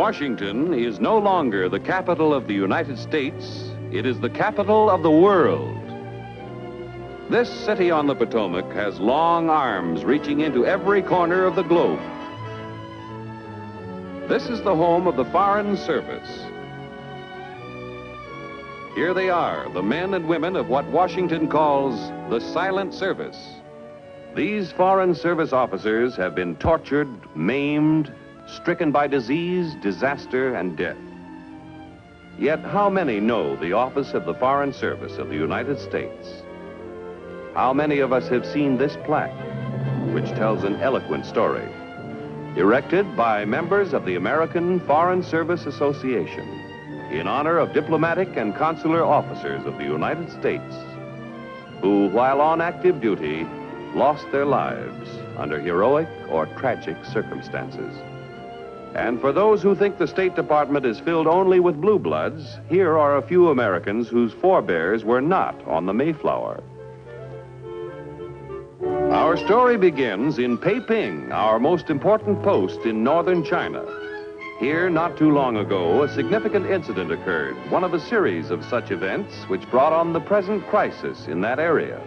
Washington is no longer the capital of the United States, it is the capital of the world. This city on the Potomac has long arms reaching into every corner of the globe. This is the home of the Foreign Service. Here they are, the men and women of what Washington calls the silent service. These Foreign Service officers have been tortured, maimed, stricken by disease, disaster, and death. Yet how many know the office of the Foreign Service of the United States? How many of us have seen this plaque, which tells an eloquent story, erected by members of the American Foreign Service Association in honor of diplomatic and consular officers of the United States who, while on active duty, lost their lives under heroic or tragic circumstances. And for those who think the State Department is filled only with blue bloods, here are a few Americans whose forebears were not on the Mayflower. Our story begins in Peiping, our most important post in northern China. Here, not too long ago, a significant incident occurred, one of a series of such events which brought on the present crisis in that area.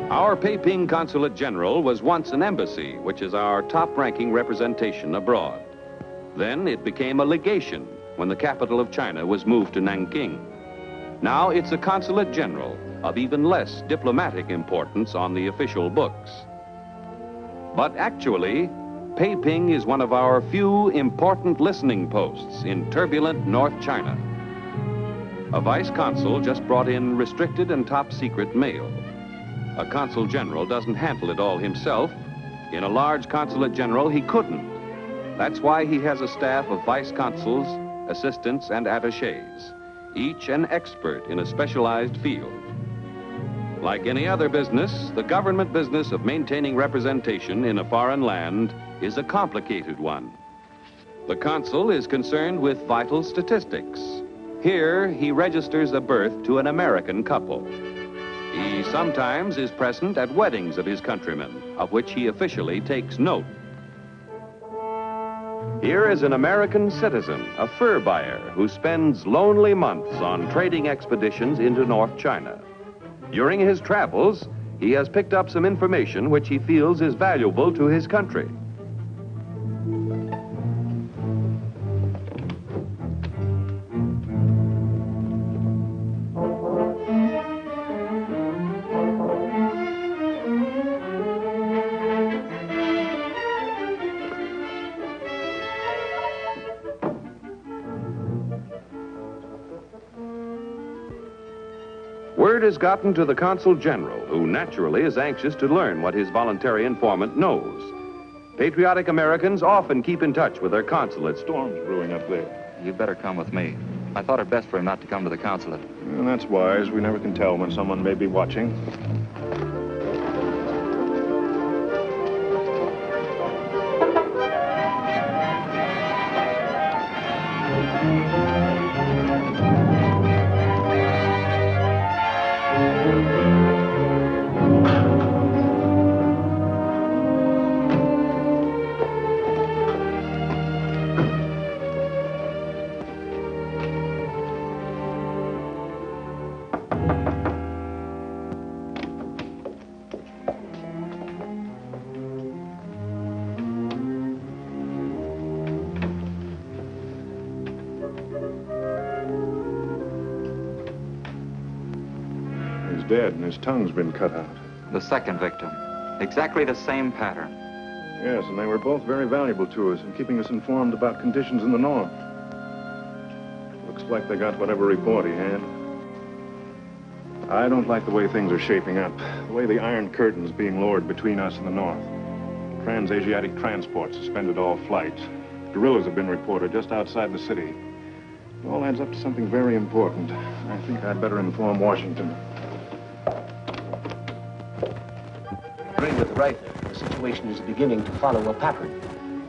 Our Peiping Consulate General was once an embassy, which is our top-ranking representation abroad. Then it became a legation when the capital of China was moved to Nanking. Now it's a consulate general of even less diplomatic importance on the official books. But actually, Peiping is one of our few important listening posts in turbulent North China. A vice consul just brought in restricted and top-secret mail. A consul general doesn't handle it all himself. In a large consulate general, he couldn't. That's why he has a staff of vice consuls, assistants, and attachés, each an expert in a specialized field. Like any other business, the government business of maintaining representation in a foreign land is a complicated one. The consul is concerned with vital statistics. Here, he registers a birth to an American couple. He sometimes is present at weddings of his countrymen, of which he officially takes note. Here is an American citizen, a fur buyer, who spends lonely months on trading expeditions into North China. During his travels, he has picked up some information which he feels is valuable to his country. Word has gotten to the Consul General, who naturally is anxious to learn what his voluntary informant knows. Patriotic Americans often keep in touch with their consulates. Storm's brewing up there. You'd better come with me. I thought it best for him not to come to the consulate. Well, that's wise. We never can tell when someone may be watching. Dead, and his tongue's been cut out. The second victim. Exactly the same pattern. Yes, and they were both very valuable to us in keeping us informed about conditions in the north. Looks like they got whatever report he had. I don't like the way things are shaping up. The way the Iron Curtain's being lowered between us and the north. Trans-Asiatic transport suspended all flights. Guerrillas have been reported just outside the city. It all adds up to something very important. I think I'd better inform Washington. Agree with Wright. The situation is beginning to follow a pattern.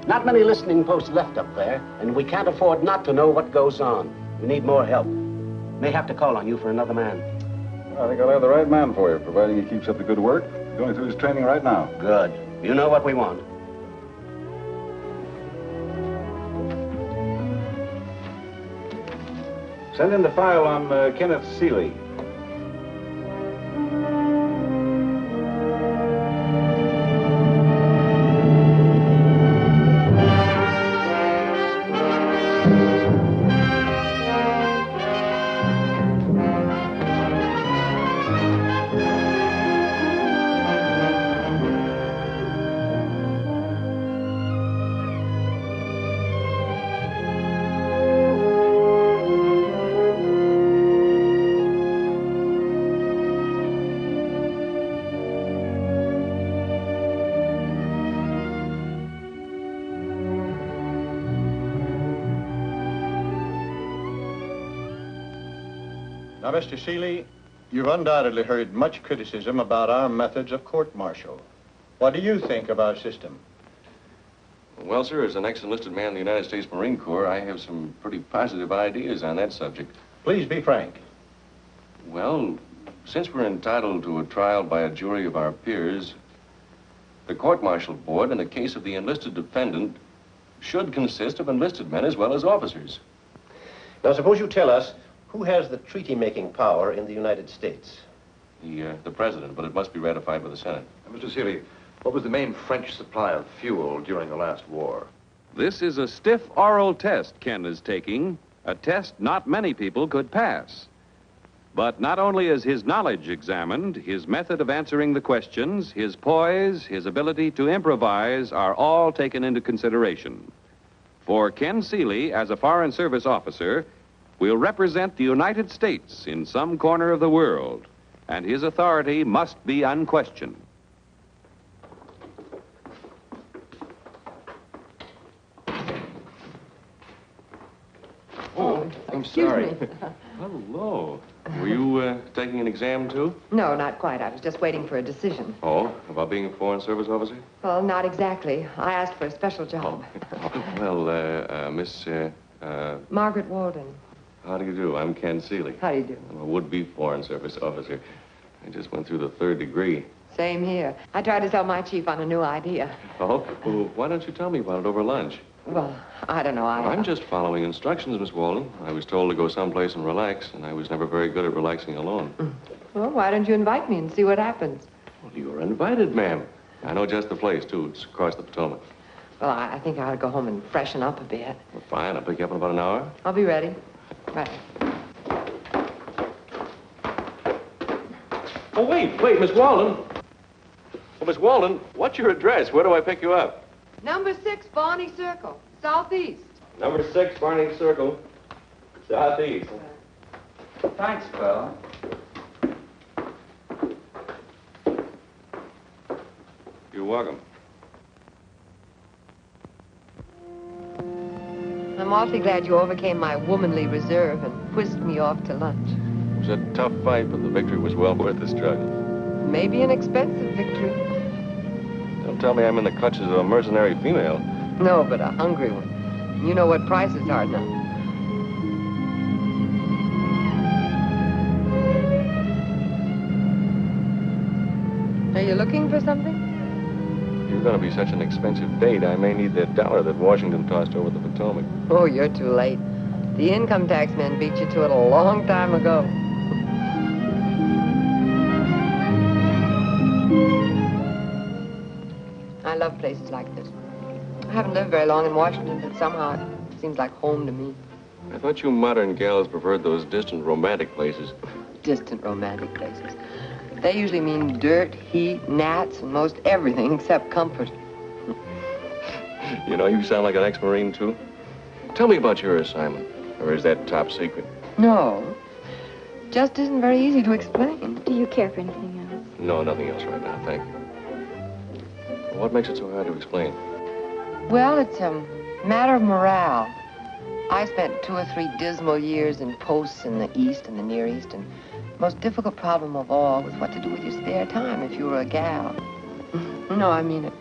Not many listening posts left up there, and we can't afford not to know what goes on. We need more help. May have to call on you for another man. I think I'll have the right man for you, providing he keeps up the good work. going through his training right now. Good. You know what we want. Send in the file on Kenneth Seeley. Now, Mr. Seeley, you've undoubtedly heard much criticism about our methods of court-martial. What do you think of our system? Well, sir, as an ex-enlisted man in the United States Marine Corps, I have some pretty positive ideas on that subject. Please be frank. Well, since we're entitled to a trial by a jury of our peers, the court-martial board, in the case of the enlisted defendant, should consist of enlisted men as well as officers. Now, suppose you tell us who has the treaty-making power in the United States? The president, but it must be ratified by the Senate. Mr. Seeley, what was the main French supply of fuel during the last war? This is a stiff oral test Ken is taking, a test not many people could pass. But not only is his knowledge examined, his method of answering the questions, his poise, his ability to improvise are all taken into consideration. For Ken Seeley, as a Foreign Service officer, will represent the United States in some corner of the world, and his authority must be unquestioned. Oh, I'm sorry. Hello. Were you taking an exam, too? No, not quite. I was just waiting for a decision. Oh, about being a Foreign Service officer? Well, not exactly. I asked for a special job. Well, Miss, Margaret Weldon. How do you do? I'm Ken Seeley. How do you do? I'm a would-be Foreign Service officer. I just went through the 3rd degree. Same here. I tried to sell my chief on a new idea. Oh? Well, why don't you tell me about it over lunch? Well, I don't know. I'm just following instructions, Miss Weldon. I was told to go someplace and relax, and I was never very good at relaxing alone. Well, why don't you invite me and see what happens? Well, you were invited, ma'am. I know just the place, too. It's across the Potomac. Well, I think I ought to go home and freshen up a bit. Well, fine. I'll pick you up in about an hour. I'll be ready. Right. Oh, wait, Miss Weldon. Well, Miss Weldon, what's your address? Where do I pick you up? Number 6, Barney Circle, southeast. Number 6, Barney Circle, southeast. Thanks, fella. You're welcome. I'm awfully glad you overcame my womanly reserve and whisked me off to lunch. It was a tough fight, but the victory was well worth the struggle. Maybe an expensive victory. Don't tell me I'm in the clutches of a mercenary female. No, but a hungry one. You know what prices are now. Are you looking for something? You're going to be such an expensive date, I may need that dollar that Washington tossed over the Potomac. Oh, you're too late. The income tax men beat you to it a long time ago. I love places like this. I haven't lived very long in Washington, but somehow it seems like home to me. I thought you modern gals preferred those distant romantic places. Distant romantic places. They usually mean dirt, heat, gnats, and most everything except comfort. You know, you sound like an ex-Marine, too. Tell me about your assignment. Or is that top secret? No. Just isn't very easy to explain. Do you care for anything else? No, nothing else right now, thank you. What makes it so hard to explain? Well, it's a matter of morale. I spent 2 or 3 dismal years in posts in the East and the Near East, and the most difficult problem of all was what to do with your spare time if you were a gal. No, I mean it.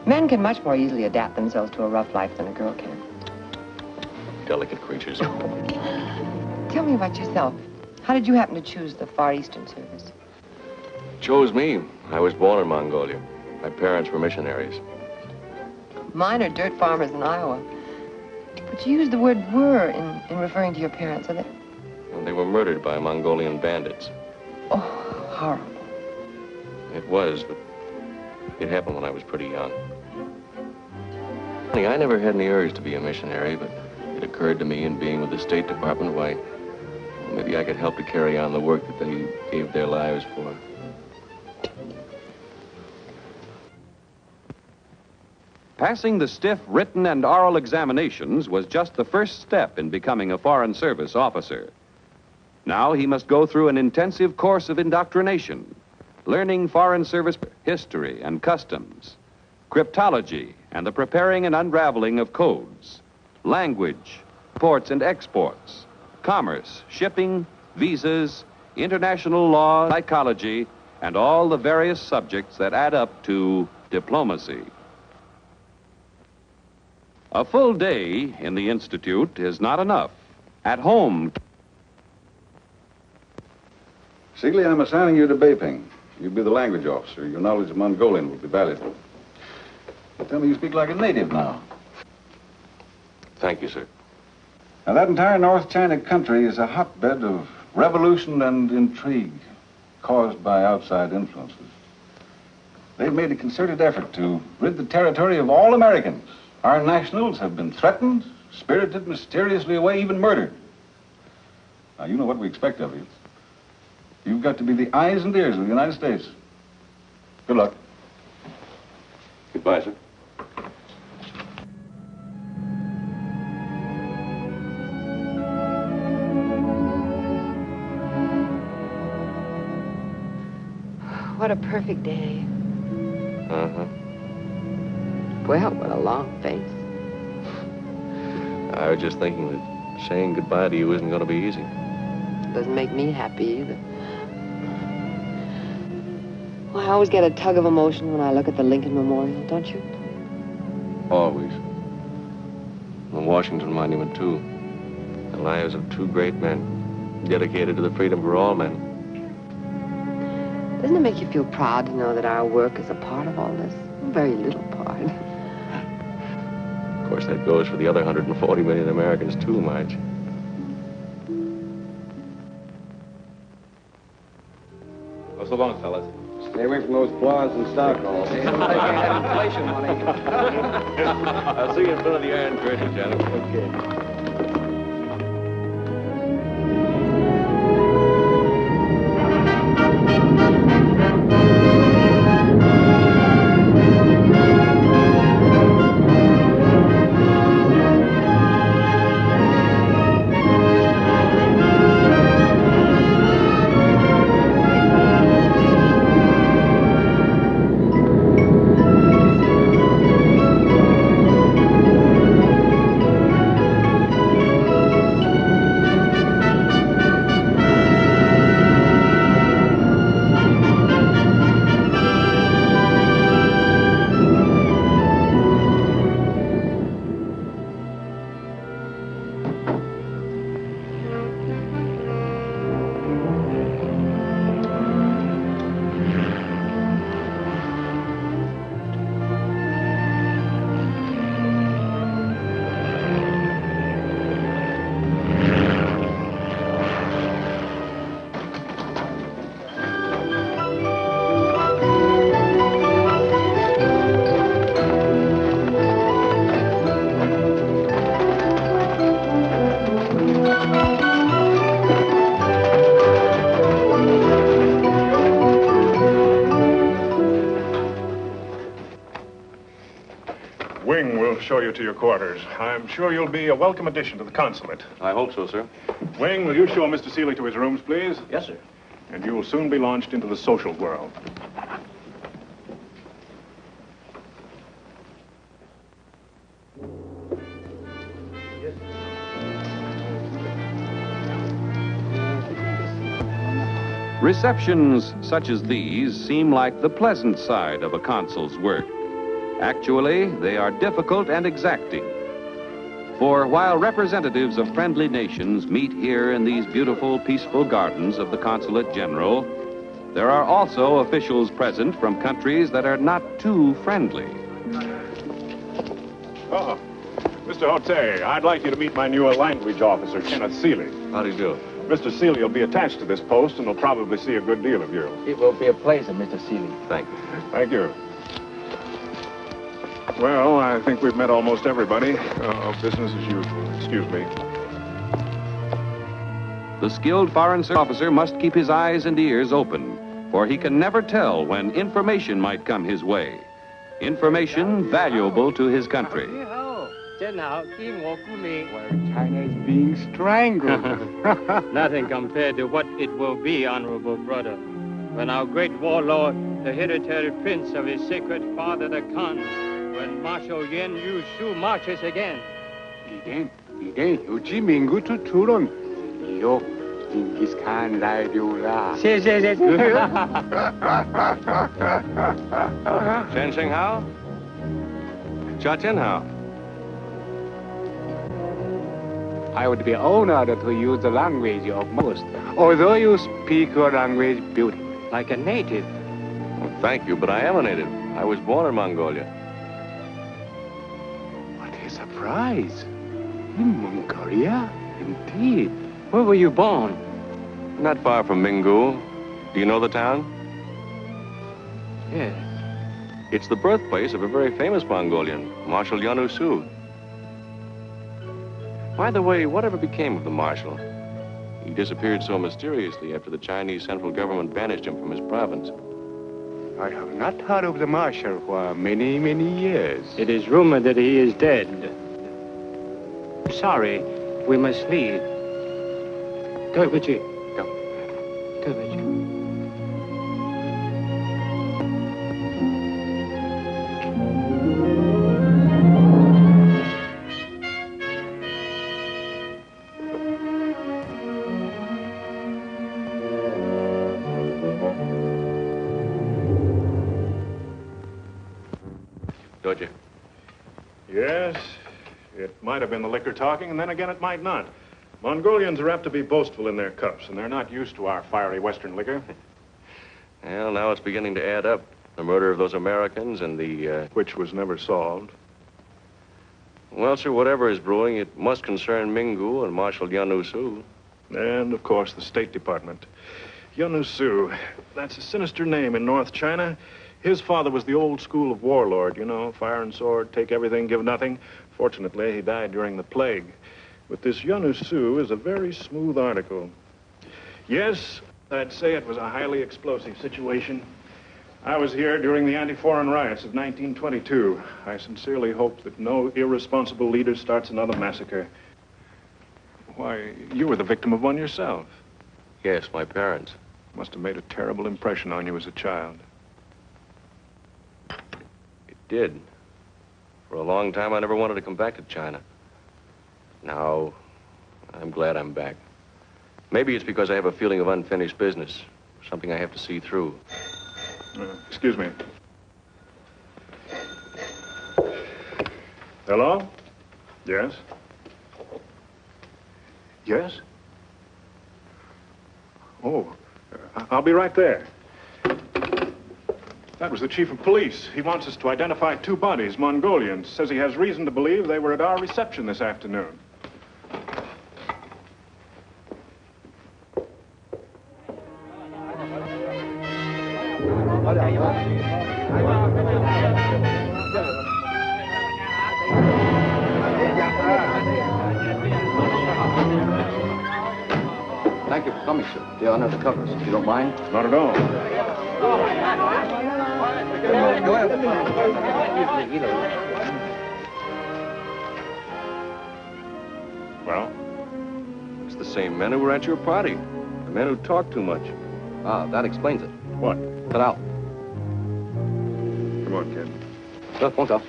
Men can much more easily adapt themselves to a rough life than a girl can. Delicate creatures. Tell me about yourself. How did you happen to choose the Far Eastern Service? chose me. I was born in Mongolia. My parents were missionaries. Mine are dirt farmers in Iowa. But you used the word were in referring to your parents, are they? Well, they were murdered by Mongolian bandits. Oh, horrible. It was, but it happened when I was pretty young. I never had any urge to be a missionary, but it occurred to me in being with the State Department, why, well, maybe I could help to carry on the work that they gave their lives for. Passing the stiff written and oral examinations was just the first step in becoming a Foreign Service officer. Now he must go through an intensive course of indoctrination, learning Foreign Service history and customs, cryptology and the preparing and unraveling of codes, language, imports and exports, commerce, shipping, visas, international law, psychology, and all the various subjects that add up to diplomacy. A full day in the Institute is not enough. At home... Seeley, I'm assigning you to Beiping. You'll be the language officer. Your knowledge of Mongolian will be valuable. Tell me you speak like a native now. Thank you, sir. Now, that entire North China country is a hotbed of revolution and intrigue caused by outside influences. They've made a concerted effort to rid the territory of all Americans. Our nationals have been threatened, spirited mysteriously away, even murdered. Now, you know what we expect of you. You've got to be the eyes and ears of the United States. Good luck. Goodbye, sir. What a perfect day. Uh-huh. Well, what a long face. I was just thinking that saying goodbye to you isn't going to be easy. Doesn't make me happy either. Well, I always get a tug of emotion when I look at the Lincoln Memorial, don't you? Always. The Washington Monument, too. The lives of two great men, dedicated to the freedom for all men. Doesn't it make you feel proud to know that our work is a part of all this? A very little part. Of course, that goes for the other 140 million Americans, too, Marge. Oh, so long, fellas. Stay away from those claws in Stockholm. Inflation money. I'll see you in front of the Iron Curtain, gentlemen. Okay. Show you to your quarters. I'm sure you'll be a welcome addition to the consulate. I hope so, sir. Wing, will you show Mr. Seeley to his rooms, please? Yes, sir. And you will soon be launched into the social world. Receptions such as these seem like the pleasant side of a consul's work. Actually, they are difficult and exacting. For while representatives of friendly nations meet here in these beautiful, peaceful gardens of the Consulate General, There are also officials present from countries that are not too friendly. Oh, Mr. Hote, I'd like you to meet my new language officer, Kenneth Seeley. How do you do? Mr. Seeley will be attached to this post and will probably see a good deal of you. It will be a pleasure, Mr. Seeley. Thank you. Thank you. Well, I think we've met almost everybody. Business as usual. Excuse me. The skilled foreign service officer must keep his eyes and ears open, for he can never tell when information might come his way. Information valuable to his country. Well, China is being strangled. Nothing compared to what it will be, honorable brother, when our great warlord, the hereditary prince of his sacred father, the Khan, when Marshal Yen Yu Shu marches again. 이게 요지 민구투 투론 이요 징기스칸 라디오라. Shen Sheng Hao? Cha Tin Hao? I would be honored to use the language of most, although you speak your language beautifully. Like a native. Well, thank you, but I am a native. I was born in Mongolia. What a surprise. In Mongolia? Indeed. Where were you born? Not far from Mingu. Do you know the town? Yes. It's the birthplace of a very famous Mongolian, Marshal Yen Yu Shu. By the way, whatever became of the Marshal? He disappeared so mysteriously after the Chinese central government banished him from his province. I have not heard of the Marshal for many, many years. It is rumored that he is dead. Sorry, we must leave. Go, Vici. Go. Go, Vici. Don't you? Yes, it might have been the liquor talking, and then again it might not. Mongolians are apt to be boastful in their cups, and they're not used to our fiery Western liquor. Well, now it's beginning to add up. The murder of those Americans and the, Which was never solved. Well, sir, whatever is brewing, it must concern Mingu and Marshal Yen Yu Shu. And, of course, the State Department. Yen Yu Shu, that's a sinister name in North China. His father was the old school of warlord, you know, fire and sword, take everything, give nothing. Fortunately, he died during the plague. But this Yen Yu Shu is a very smooth article. Yes, I'd say it was a highly explosive situation. I was here during the anti-foreign riots of 1922. I sincerely hope that no irresponsible leader starts another massacre. Why, you were the victim of one yourself. Yes, my parents. Must have made a terrible impression on you as a child. It did. For a long time, I never wanted to come back to China. Now, I'm glad I'm back. Maybe it's because I have a feeling of unfinished business, something I have to see through. Excuse me. Hello? Yes? Yes? Oh, I'll be right there. That was the chief of police. He wants us to identify two bodies, Mongolians. Says he has reason to believe they were at our reception this afternoon. Thank you for coming, sir. The honor of the covers, if you don't mind. Not at all. Well? It's the same men who were at your party. The men who talk too much. Ah, that explains it. What? Cut out. Come on, kid. Won't I?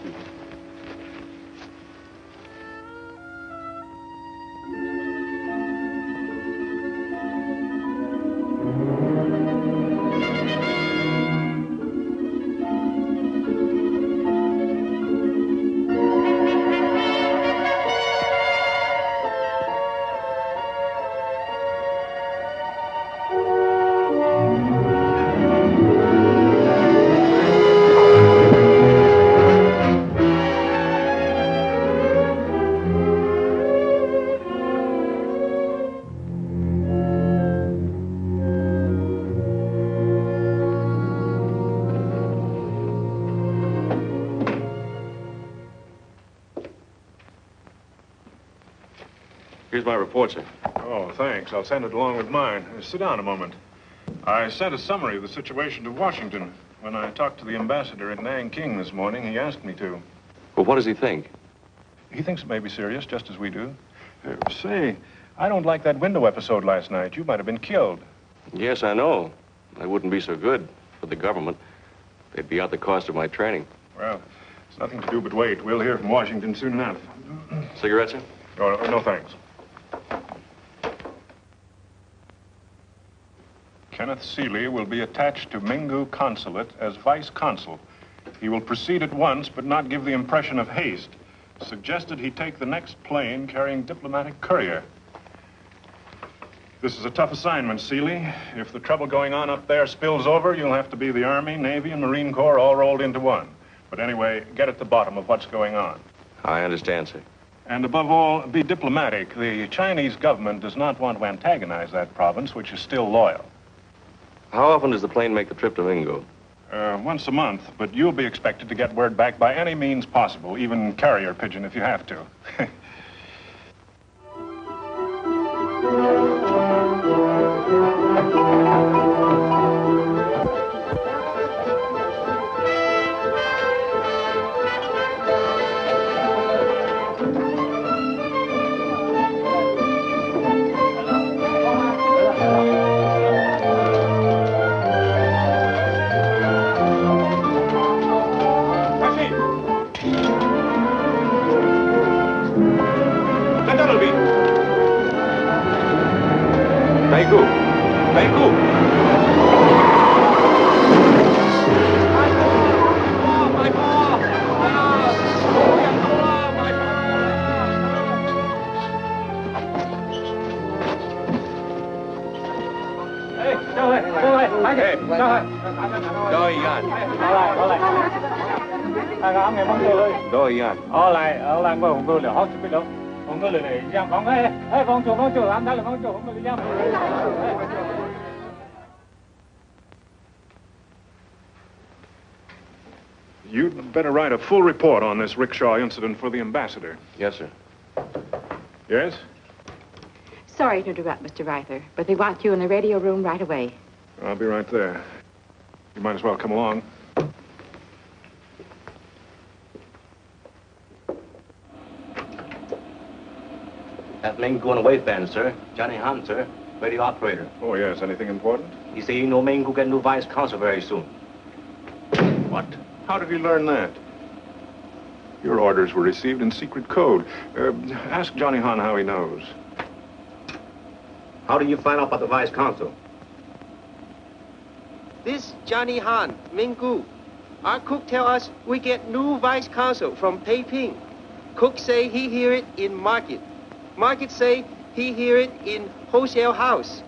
Here's my report, sir. Oh, thanks. I'll send it along with mine. Sit down a moment. I sent a summary of the situation to Washington. When I talked to the ambassador at Nanking this morning, he asked me to. Well, what does he think? He thinks it may be serious, just as we do. Say, I don't like that window episode last night. You might have been killed. Yes, I know. That wouldn't be so good for the government. They'd be out the cost of my training. Well, it's nothing to do but wait. We'll hear from Washington soon enough. Cigarette, sir? Oh, no, thanks. Kenneth Seeley will be attached to Mingu Consulate as vice consul. He will proceed at once, but not give the impression of haste. Suggested he take the next plane carrying diplomatic courier. This is a tough assignment, Seeley. If the trouble going on up there spills over, you'll have to be the Army, Navy, and Marine Corps all rolled into one. But anyway, get at the bottom of what's going on. I understand, sir. And above all, be diplomatic. The Chinese government does not want to antagonize that province, which is still loyal. How often does the plane make the trip to Mingo? Once a month, but you'll be expected to get word back by any means possible, even carrier pigeon if you have to. You'd better write a full report on this rickshaw incident for the ambassador. Yes, sir. Yes? Sorry to interrupt, Mr. Reither, but they want you in the radio room right away. I'll be right there. You might as well come along. That Ming going away fan, sir. Johnny Han, sir. Radio operator. Oh, yes. Anything important? He say you know Ming will get new vice consul very soon. What? How did he learn that? Your orders were received in secret code. Ask Johnny Han how he knows. How do you find out about the vice consul? This Johnny Han, Mingu. Our cook tell us we get new vice consul from Peiping. Cook say he hear it in market. Market say he hear it in wholesale house.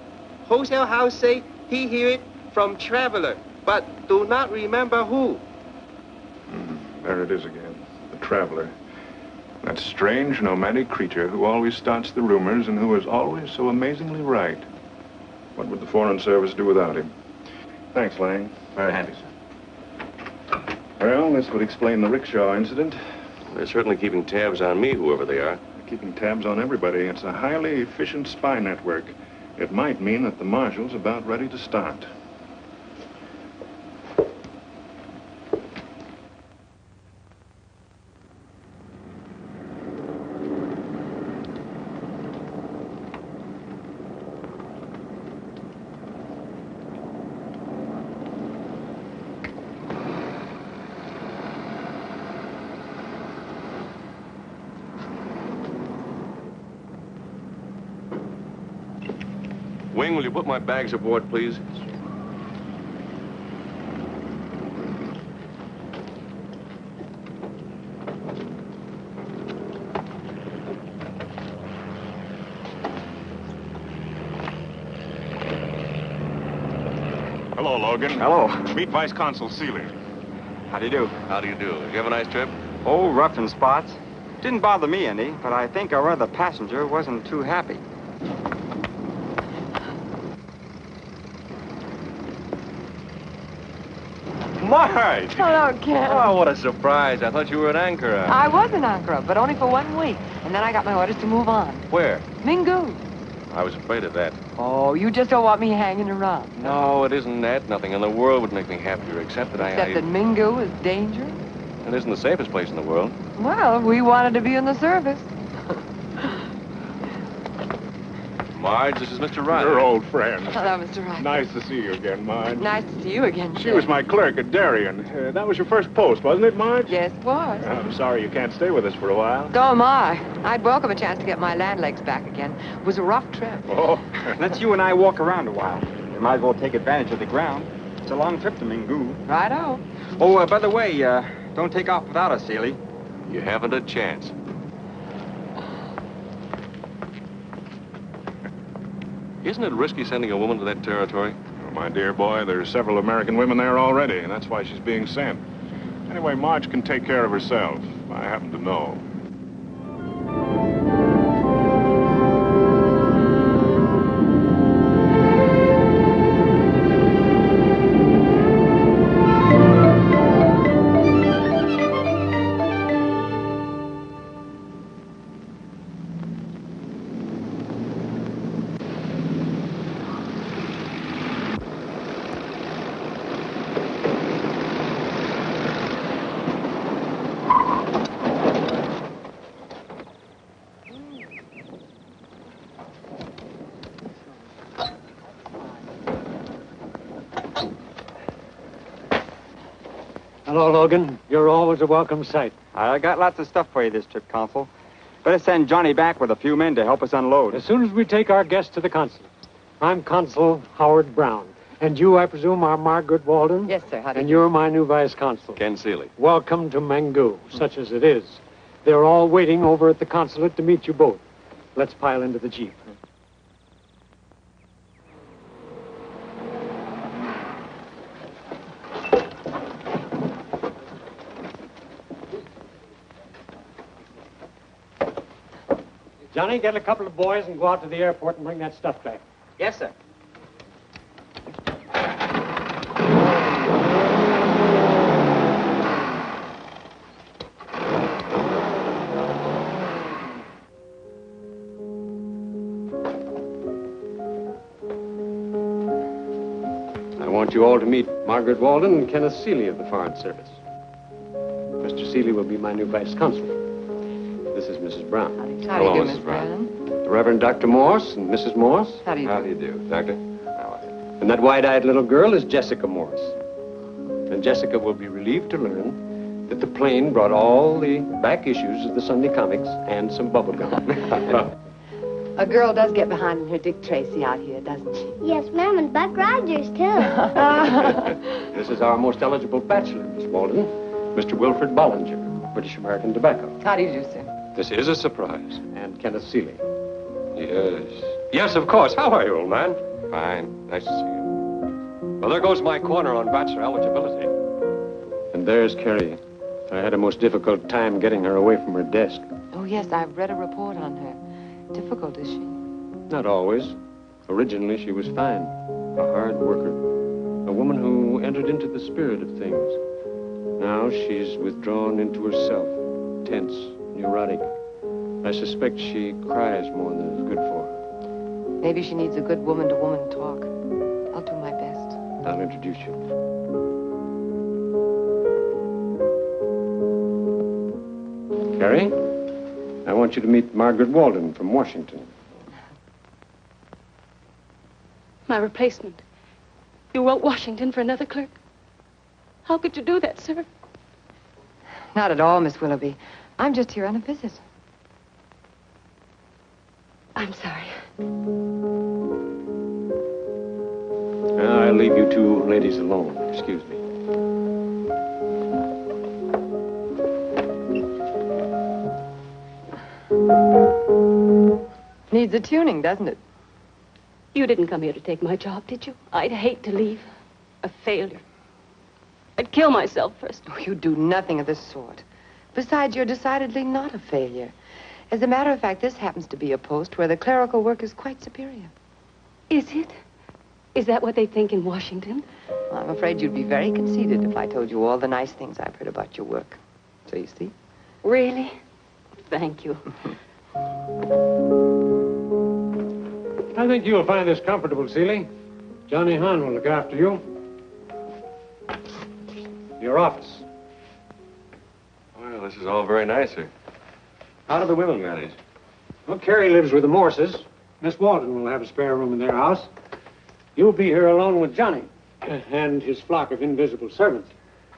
Wholesale house say he hear it from traveler, but do not remember who. There it is again, the traveler. That strange, nomadic creature who always starts the rumors and who is always so amazingly right. What would the Foreign Service do without him? Thanks, Lang. Very happy, sir. Well, this would explain the rickshaw incident. They're certainly keeping tabs on me, whoever they are. They're keeping tabs on everybody. It's a highly efficient spy network. It might mean that the marshal's about ready to start. Wing, will you put my bags aboard, please? Hello, Logan. Hello. Meet Vice Consul Seeley. How do you do? How do you do? Did you have a nice trip? Oh, rough in spots. Didn't bother me any, but I think our other passenger wasn't too happy. Marge! Hello, Ken. Oh, what a surprise. I thought you were at Ankara. I was in Ankara, but only for 1 week. And then I got my orders to move on. Where? Mingu. I was afraid of that. Oh, you just don't want me hanging around. No, it isn't that. Nothing in the world would make me happier except that Except that Mingu is dangerous? It isn't the safest place in the world. Well, we wanted to be in the service. Marge, this is Mr. Ryder. Your old friend. Hello, Mr. Ryder. Nice to see you again, Marge. Nice to see you again, She was my clerk at Darien. That was your first post, wasn't it, Marge? Yes, it was. I'm sorry you can't stay with us for a while. So am I. I'd welcome a chance to get my land legs back again. It was a rough trip. Oh. Let's you and I walk around a while. We might as well take advantage of the ground. It's a long trip to Mingu. Righto. Oh, by the way, don't take off without us, Seeley. You haven't a chance. Isn't it risky sending a woman to that territory? Oh, my dear boy, there's several American women there already, and that's why she's being sent. Anyway, Marge can take care of herself. I happen to know. Hello, Logan. You're always a welcome sight. I got lots of stuff for you this trip, Consul. Better send Johnny back with a few men to help us unload. As soon as we take our guests to the consulate. I'm Consul Howard Brown. And you, I presume, are Margaret Weldon? Yes, sir. How do And you you're my new vice consul. Ken Seeley. Welcome to Mingu, such as it is. They're all waiting over at the consulate to meet you both. Let's pile into the jeep. Johnny, get a couple of boys and go out to the airport and bring that stuff back. Yes, sir. I want you all to meet Margaret Weldon and Kenneth Seeley of the Foreign Service. Mr. Seeley will be my new vice consul. This is Mrs. Brown. How do you do, Miss Brown? The Reverend Dr. Morse and Mrs. Morse. How do you do? How do you do, Doctor? And that wide-eyed little girl is Jessica Morse. And Jessica will be relieved to learn that the plane brought all the back issues of the Sunday comics and some bubble gum. A girl does get behind in her Dick Tracy out here, doesn't she? Yes, ma'am, and Buck Rogers, too. This is our most eligible bachelor, Miss Weldon, Mr. Wilfred Bollinger, British American Tobacco. How do you do, sir? This is a surprise. And Kenneth Seeley. Yes. Yes, of course. How are you, old man? Fine. Nice to see you. Well, there goes my corner on bachelor eligibility. And there's Carrie. I had a most difficult time getting her away from her desk. Oh, yes, I've read a report on her. Difficult, is she? Not always. Originally, she was fine. A hard worker. A woman who entered into the spirit of things. Now she's withdrawn into herself. Tense, neurotic. I suspect she cries more than is good for her. Maybe she needs a good woman-to-woman talk. I'll do my best. I'll introduce you. Carrie, I want you to meet Margaret Weldon from Washington. My replacement. You wrote Washington for another clerk? How could you do that, sir? Not at all, Miss Willoughby. I'm just here on a visit. I'm sorry. I'll leave you two ladies alone. Excuse me. Needs a tuning, doesn't it? You didn't come here to take my job, did you? I'd hate to leave. A failure. I'd kill myself first. Oh, you do nothing of the sort. Besides, you're decidedly not a failure. As a matter of fact, this happens to be a post where the clerical work is quite superior. Is it? Is that what they think in Washington? Well, I'm afraid you'd be very conceited if I told you all the nice things I've heard about your work. So you see? Really? Thank you. I think you'll find this comfortable, Seeley. Johnny Hahn will look after you. Your office. Well, this is all very nice, sir. How do the women manage? Well, Carrie lives with the Morses. Miss Weldon will have a spare room in their house. You'll be here alone with Johnny and his flock of invisible servants.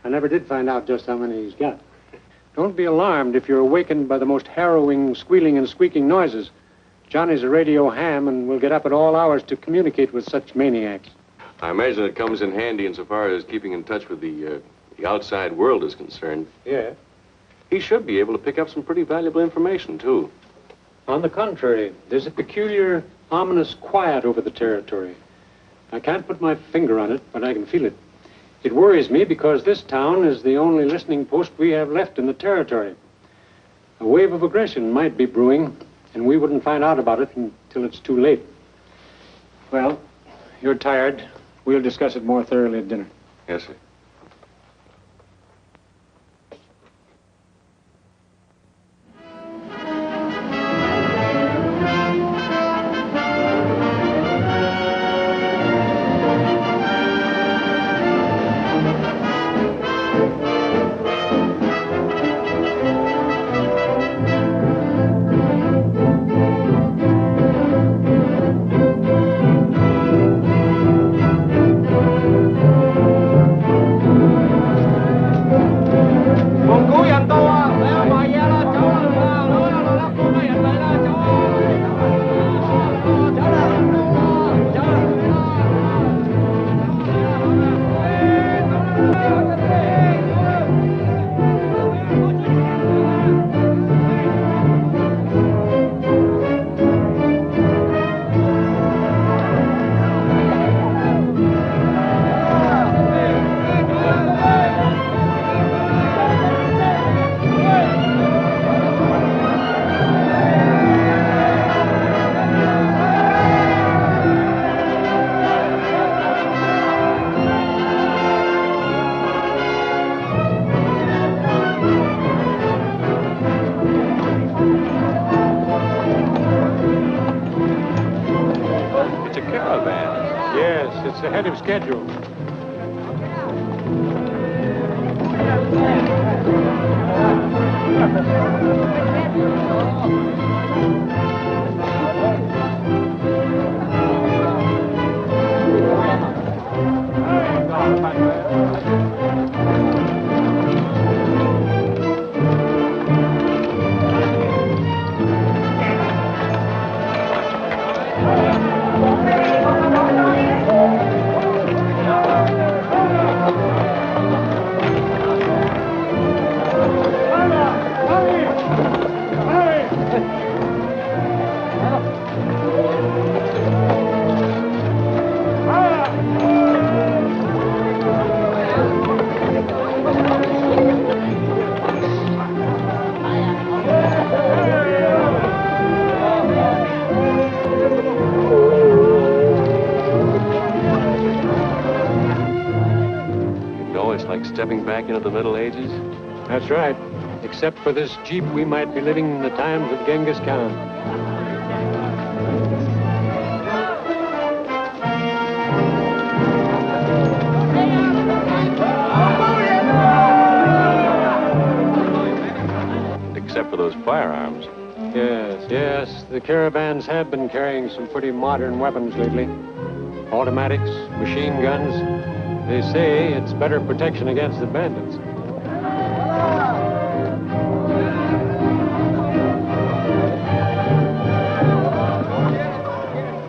I never did find out just how many he's got. Don't be alarmed if you're awakened by the most harrowing squealing and squeaking noises. Johnny's a radio ham and will get up at all hours to communicate with such maniacs. I imagine it comes in handy insofar as keeping in touch with the outside world is concerned. Yeah. He should be able to pick up some pretty valuable information, too. On the contrary, there's a peculiar, ominous quiet over the territory. I can't put my finger on it, but I can feel it. It worries me because this town is the only listening post we have left in the territory. A wave of aggression might be brewing, and we wouldn't find out about it until it's too late. Well, you're tired. We'll discuss it more thoroughly at dinner. Yes, sir. It's ahead of schedule. Stepping back into the Middle Ages? That's right. Except for this Jeep, we might be living in the times of Genghis Khan. Except for those firearms. Yes. The caravans have been carrying some pretty modern weapons lately. Automatics, machine guns. They say it's better protection against the bandits.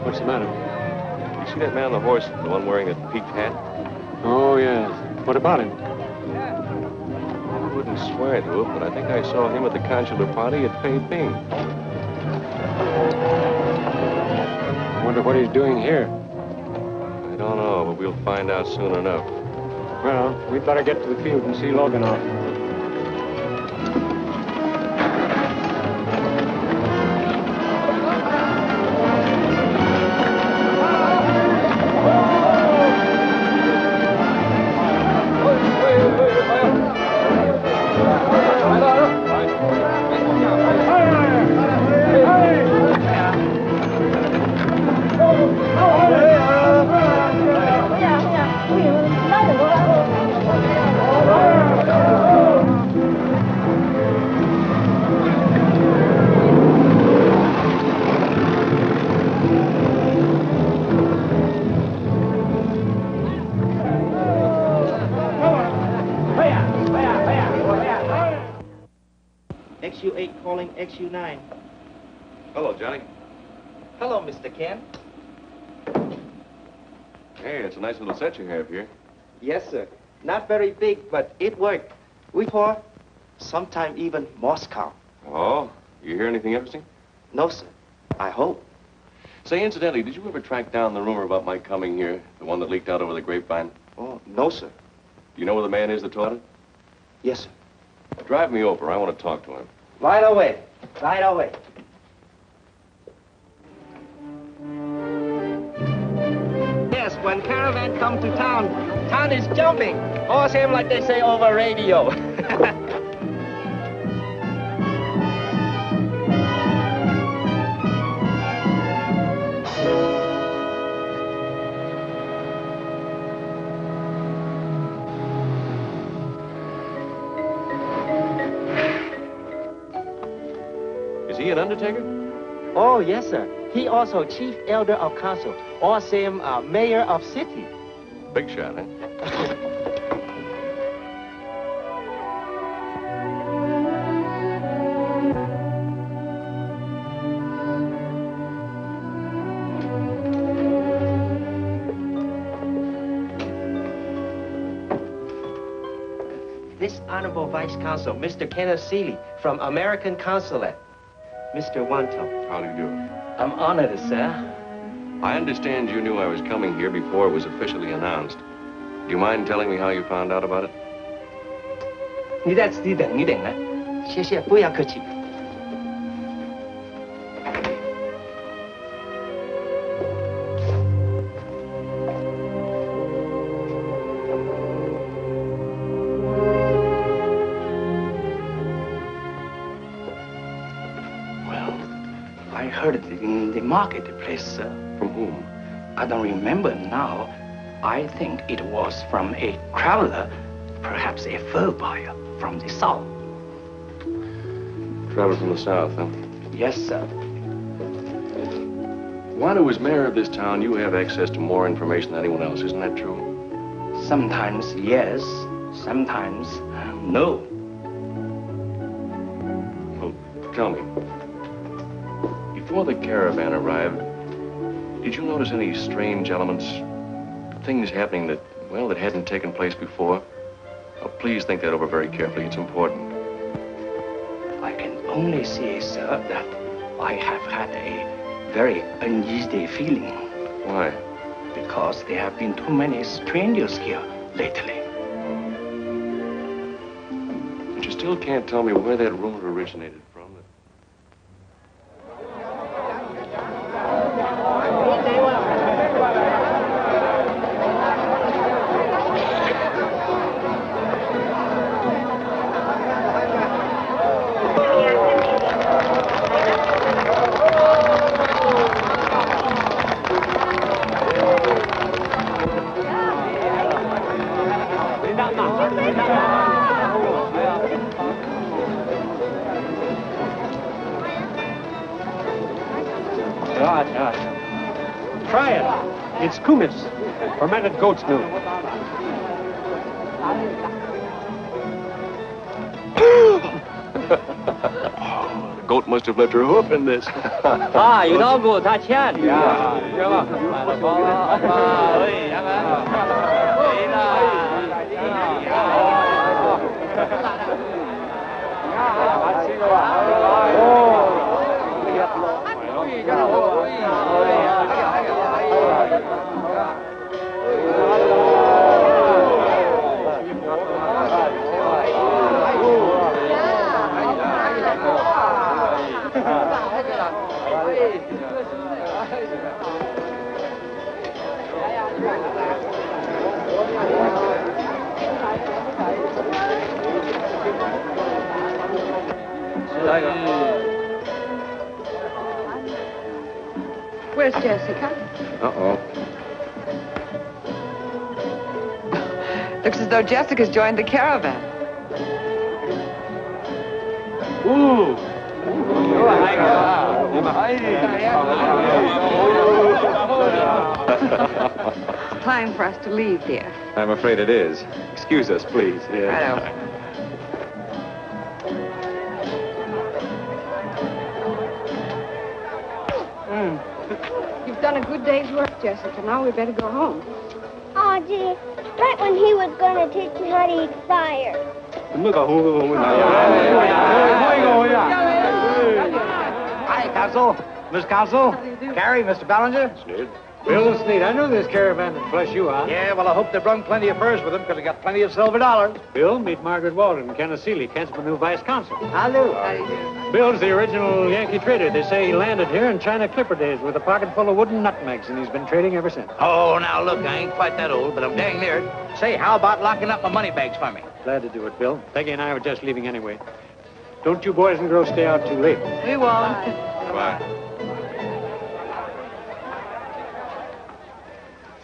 What's the matter? You see that man on the horse, the one wearing that peaked hat? Oh, yes. What about him? I wouldn't swear to it, but I think I saw him at the consular party at Peiping. I wonder what he's doing here. I don't know, but we'll find out soon enough. Well, we'd better get to the field and see Logan off. XU9. Hello, Johnny. Hello, Mr. Ken. Hey, it's a nice little set you have here. Yes, sir. Not very big, but it worked. We tour, sometime even Moscow. Oh, you hear anything interesting? No, sir. I hope. Say, incidentally, did you ever track down the rumor about my coming here? The one that leaked out over the grapevine? Oh, no, sir. Do you know where the man is that told it? Yes, sir. Drive me over. I want to talk to him. Right away. Right away. Yes, when caravan come to town, town is jumping. All same like they say over radio. Is he an undertaker? Oh, yes, sir. He also chief elder of council, or same mayor of city. Big shot, eh? This Honorable Vice Consul, Mr. Kenneth Seeley, from American Consulate. Mr. Wanto. How do you do? I'm honored, sir. I understand you knew I was coming here before it was officially announced. Do you mind telling me how you found out about it? 你在此地等一等呢。谢谢，不要客气。I heard it in the marketplace, sir. From whom? I don't remember now. I think it was from a traveler, perhaps a fur buyer from the south. Traveled from the south, huh? Yes, sir. Wando, as mayor of this town, you have access to more information than anyone else. Isn't that true? Sometimes yes, sometimes no. Well, tell me. Before the caravan arrived, did you notice any strange elements? Things happening that, well, that hadn't taken place before? Oh, please think that over very carefully. It's important. I can only say, sir, that I have had a very uneasy feeling. Why? Because there have been too many strangers here lately. But you still can't tell me where that rumor originated from. Try it. It's kumis, fermented goat's milk. The goat must have left her hoof in this. you know good, I can. Where's Jessica? Uh-oh. Looks as though Jessica's joined the caravan. Ooh. It's time for us to leave, dear. I'm afraid it is. Excuse us, please. Righto. You've done a good day's work, Jessica. Now we better go home. Oh, gee. Right when he was going to teach me how to eat fire. Hi, Counsel. Miss Counsel. Carrie, Mr. Ballinger. Sneed. Bill Sneed, I knew this caravan would flush you out. Yeah, well, I hope they brung plenty of furs with them because they got plenty of silver dollars. Bill, meet Margaret Weldon and Kenneth Seeley, Kent's my new vice consul. Hello. Bill's the original Yankee trader. They say he landed here in China Clipper days with a pocket full of wooden nutmegs, and he's been trading ever since. Oh, now look, I ain't quite that old, but I'm dang near it. Say, how about locking up my money bags for me? Glad to do it, Bill. Peggy and I were just leaving anyway. Don't you boys and girls stay out too late. We won't. Bye.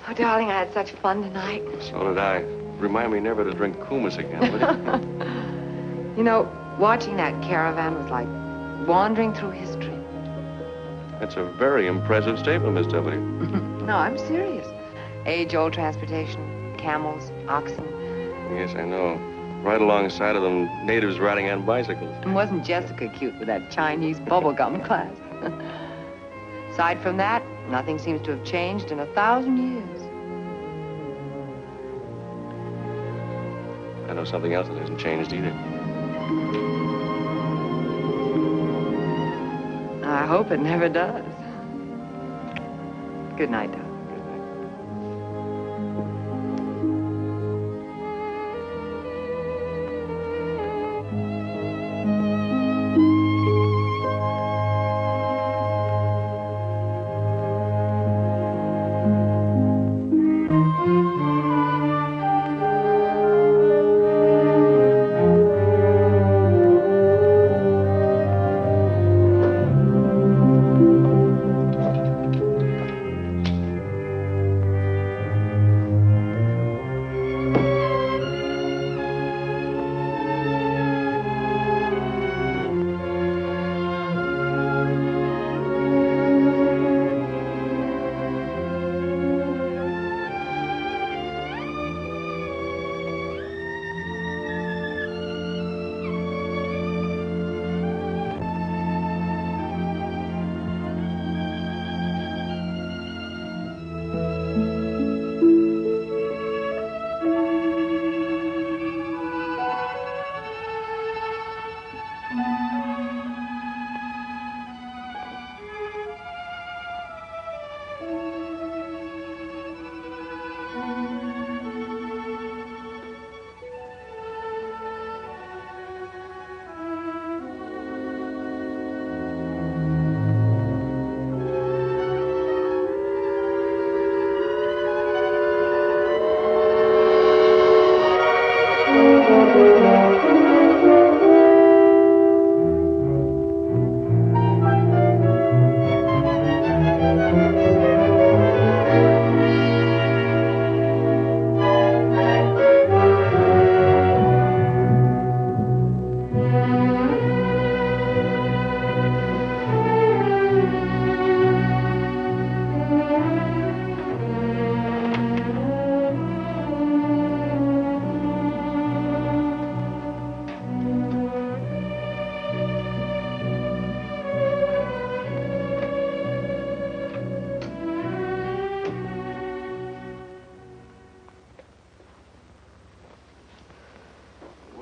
Oh, darling, I had such fun tonight. So did I. Remind me never to drink kumis again, will you? You know, watching that caravan was like wandering through history. That's a very impressive statement, Miss W. No, I'm serious. Age-old transportation, camels, oxen. Yes, I know. Right alongside of them, natives riding on bicycles. And wasn't Jessica cute with that Chinese bubblegum class? Aside from that, nothing seems to have changed in 1,000 years. I know something else that hasn't changed either. I hope it never does. Good night, Doc.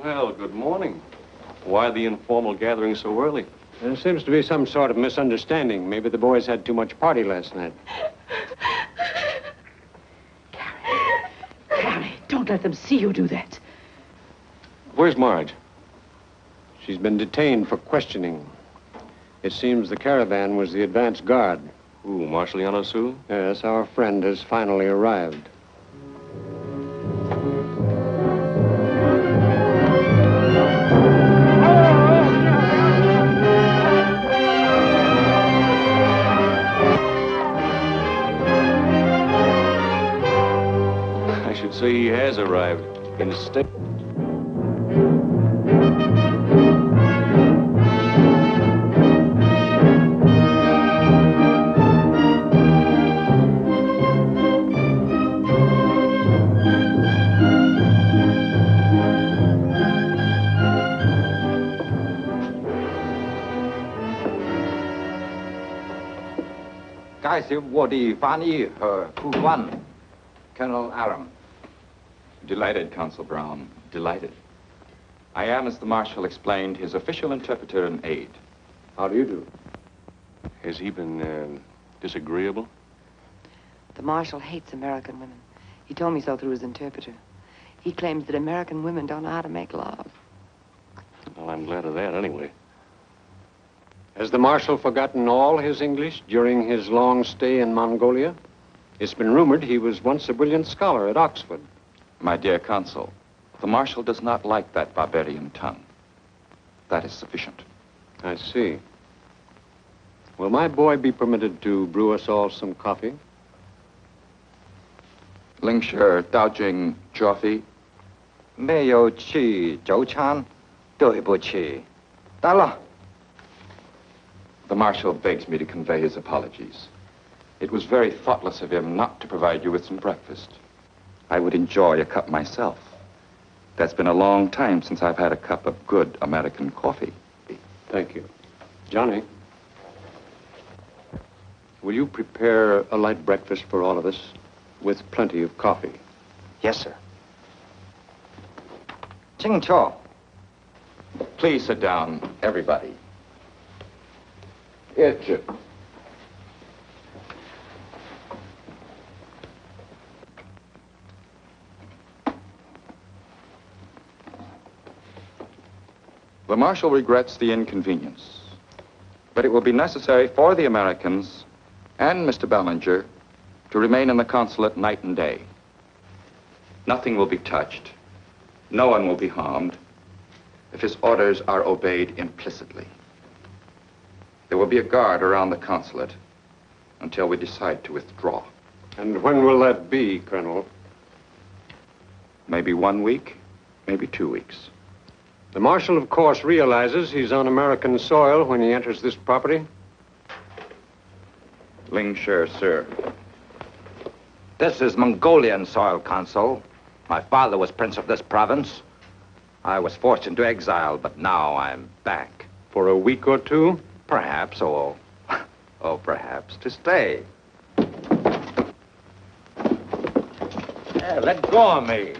Well, good morning. Why the informal gathering so early? There seems to be some sort of misunderstanding. Maybe the boys had too much party last night. Carrie, don't let them see you do that. Where's Marge? She's been detained for questioning. It seems the caravan was the advance guard. Who, Marshaliano Sioux? Yes, our friend has finally arrived. I should say he has arrived. Instead... 介绍我的翻译和顾问 Colonel Aram. Delighted, Consul Brown. Delighted. I am, as the Marshal explained, his official interpreter and aide. How do you do? Has he been disagreeable? The Marshal hates American women. He told me so through his interpreter. He claims that American women don't know how to make love. Well, I'm glad of that, anyway. Has the Marshal forgotten all his English during his long stay in Mongolia? It's been rumored he was once a brilliant scholar at Oxford. My dear Consul, the Marshal does not like that barbarian tongue. That is sufficient. I see. Will my boy be permitted to brew us all some coffee? Lingshire, Daojing, Joffy. 没有去早餐，对不起。到了。 The Marshal begs me to convey his apologies. It was very thoughtless of him not to provide you with some breakfast. I would enjoy a cup myself. That's been a long time since I've had a cup of good American coffee. Thank you. Johnny, will you prepare a light breakfast for all of us with plenty of coffee? Yes, sir. 请坐. Please sit down, everybody. It's The Marshal regrets the inconvenience, but it will be necessary for the Americans and Mr. Bellinger to remain in the consulate night and day. Nothing will be touched. No one will be harmed if his orders are obeyed implicitly. There will be a guard around the consulate until we decide to withdraw. And when will that be, Colonel? Maybe 1 week, maybe 2 weeks. The Marshal, of course, realizes he's on American soil when he enters this property. Lingshire, sir. This is Mongolian soil, Consul. My father was prince of this province. I was forced into exile, but now I'm back. For a week or two? Perhaps, or perhaps to stay. Let go of me.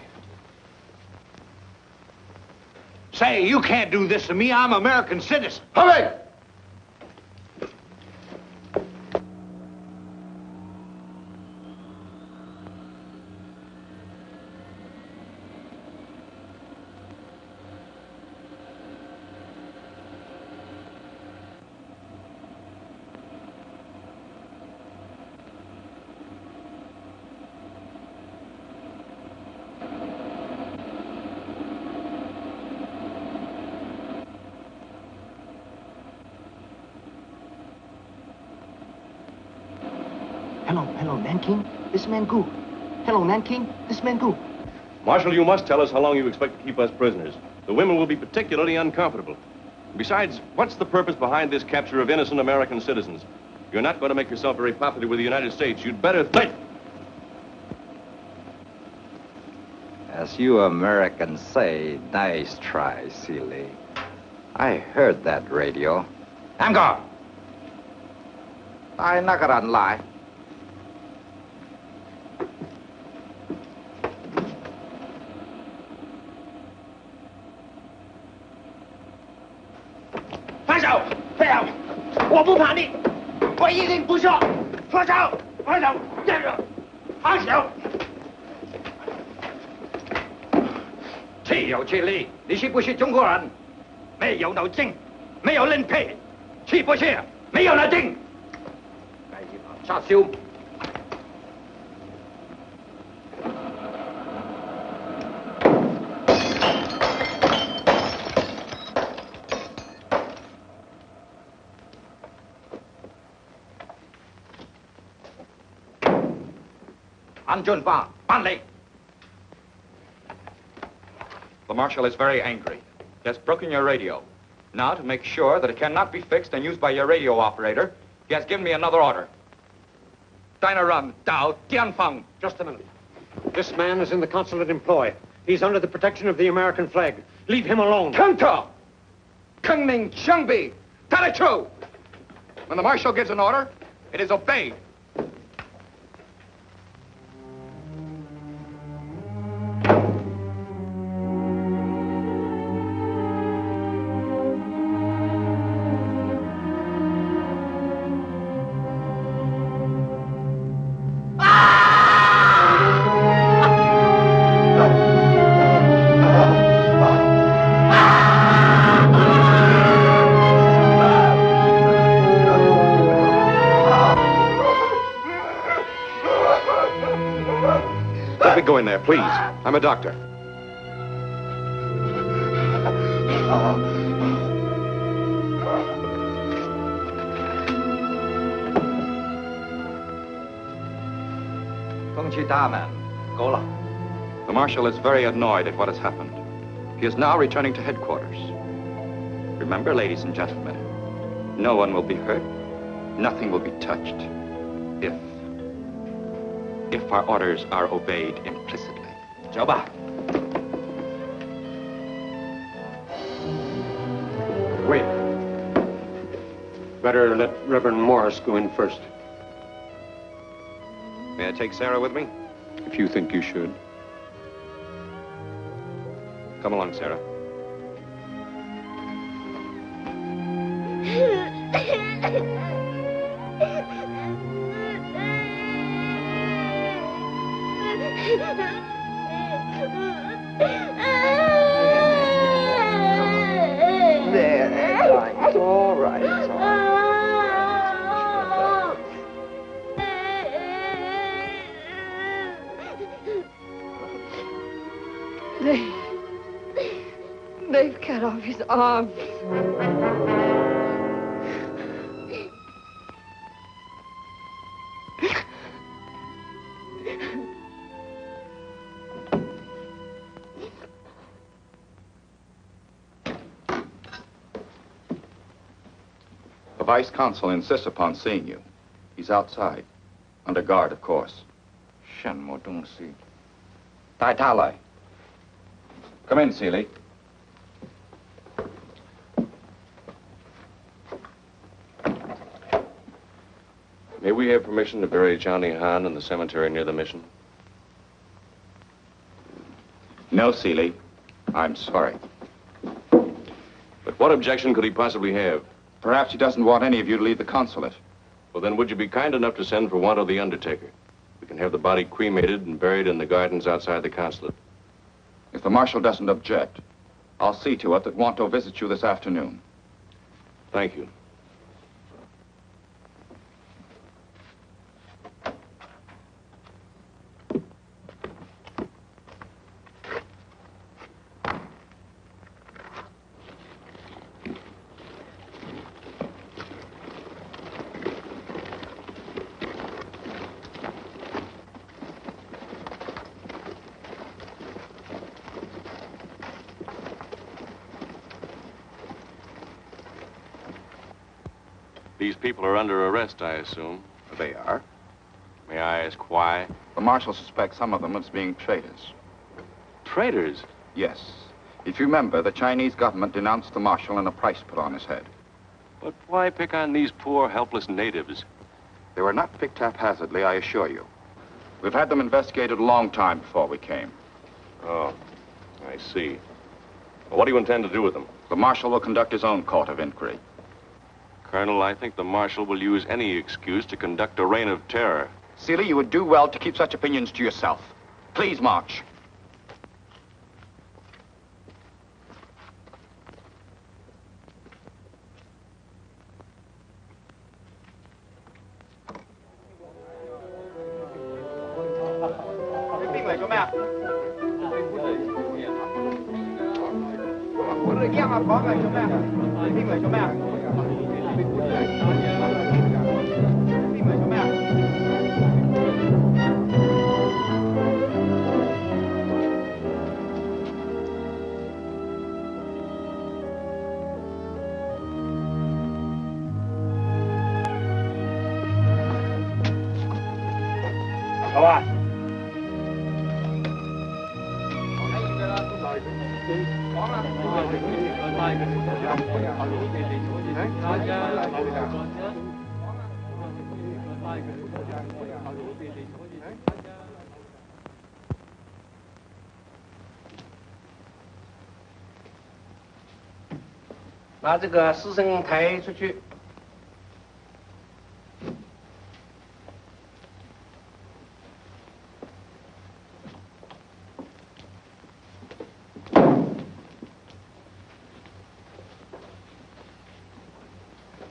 Say, you can't do this to me. I'm an American citizen. Hurry! Hello, Nanking. This man Gu. Hello, Nanking. This man Gu. Marshal, you must tell us how long you expect to keep us prisoners. The women will be particularly uncomfortable. Besides, what's the purpose behind this capture of innocent American citizens? You're not going to make yourself very popular with the United States. You'd better think. As you Americans say, nice try, Seeley. I heard that radio. I'm gone. I'm not gonna lie. The Marshal is very angry. He has broken your radio. Now, to make sure that it cannot be fixed and used by your radio operator, he has given me another order. Dinarum, Dao, Tianfeng. Just a minute. This man is in the consulate employ. He's under the protection of the American flag. Leave him alone. Kento! Kengning Chengbi! Talichu! When the Marshal gives an order, it is obeyed. go in there, please. I'm a doctor. The Marshal is very annoyed at what has happened. He is now returning to headquarters. Remember, ladies and gentlemen, no one will be hurt. Nothing will be touched if our orders are obeyed implicitly. Joba. Wait. Better let Reverend Morris go in first. May I take Sarah with me? If you think you should. Come along, Sarah. It's all right. It's all right. They've cut off his arms. The Vice Consul insists upon seeing you. He's outside. Under guard, of course. Come in, Seeley. May we have permission to bury Johnny Han in the cemetery near the mission? No, Seeley. I'm sorry. But what objection could he possibly have? Perhaps he doesn't want any of you to leave the consulate. Well, then would you be kind enough to send for Wanto the undertaker? We can have the body cremated and buried in the gardens outside the consulate. If the Marshal doesn't object, I'll see to it that Wanto visits you this afternoon. Thank you. These people are under arrest, I assume. They are. May I ask why? The Marshal suspects some of them as being traitors. Traitors? Yes. If you remember, the Chinese government denounced the Marshal and a price put on his head. But why pick on these poor, helpless natives? They were not picked haphazardly, I assure you. We've had them investigated a long time before we came. Oh, I see. Well, what do you intend to do with them? The Marshal will conduct his own court of inquiry. Colonel, I think the Marshal will use any excuse to conduct a reign of terror. Seeley, you would do well to keep such opinions to yourself. Please march.把这个尸身抬出去。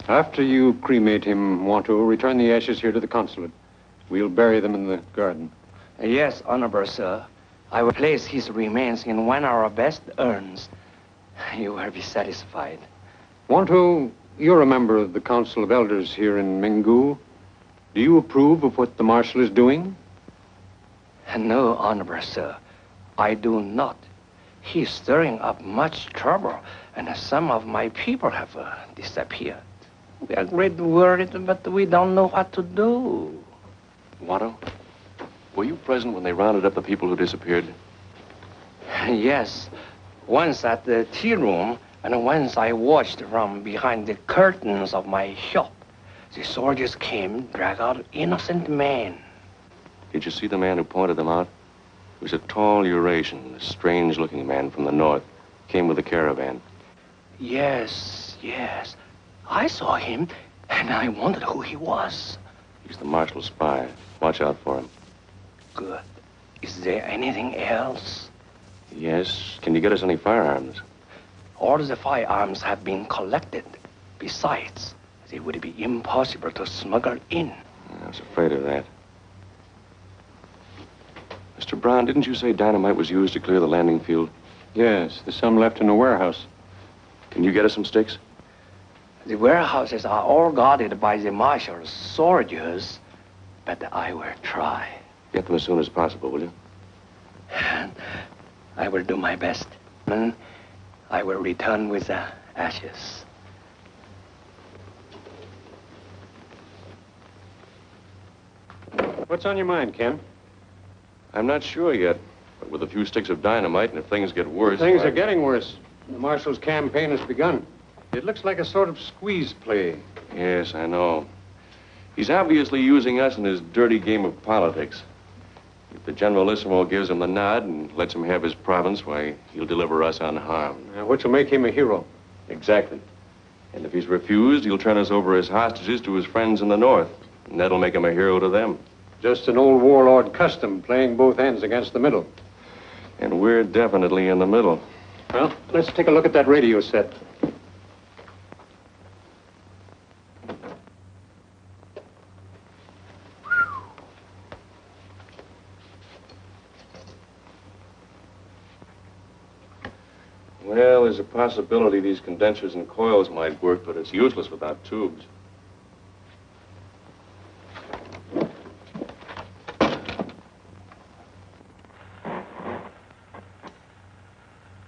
After you cremate him, Wanto, return the ashes here to the consulate. We'll bury them in the garden. Yes, Honorable Sir. I will place his remains in one of our best urns. You will be satisfied. Wanto, you're a member of the Council of Elders here in Menggu. Do you approve of what the Marshal is doing? No, Honorable Sir. I do not. He's stirring up much trouble, and some of my people have disappeared. We are greatly worried, but we don't know what to do. Watto, were you present when they rounded up the people who disappeared? Yes. Once at the tea room, and once I watched from behind the curtains of my shop. The soldiers came, dragged out innocent men. Did you see the man who pointed them out? He was a tall Eurasian, a strange-looking man from the north. Came with a caravan. Yes, yes. I saw him, and I wondered who he was. He's the Marshal's spy. Watch out for him. Good. Is there anything else? Yes. Can you get us any firearms? All the firearms have been collected. Besides, they would be impossible to smuggle in. I was afraid of that. Mr. Brown, didn't you say dynamite was used to clear the landing field? Yes, there's some left in the warehouse. Can you get us some sticks? The warehouses are all guarded by the Marshal's soldiers, but I will try. Get them as soon as possible, will you? I will do my best. And I will return with the ashes. What's on your mind, Ken? I'm not sure yet, but with a few sticks of dynamite, and if things get worse... Things are getting worse. The Marshal's campaign has begun. It looks like a sort of squeeze play. Yes, I know. He's obviously using us in his dirty game of politics. If the Generalissimo gives him the nod and lets him have his province, why, he'll deliver us unharmed. Which will make him a hero. Exactly. And if he's refused, he'll turn us over as hostages to his friends in the north. And that'll make him a hero to them. Just an old warlord custom, playing both ends against the middle. And we're definitely in the middle. Well, let's take a look at that radio set. Well, there's a possibility these condensers and coils might work, but it's useless without tubes.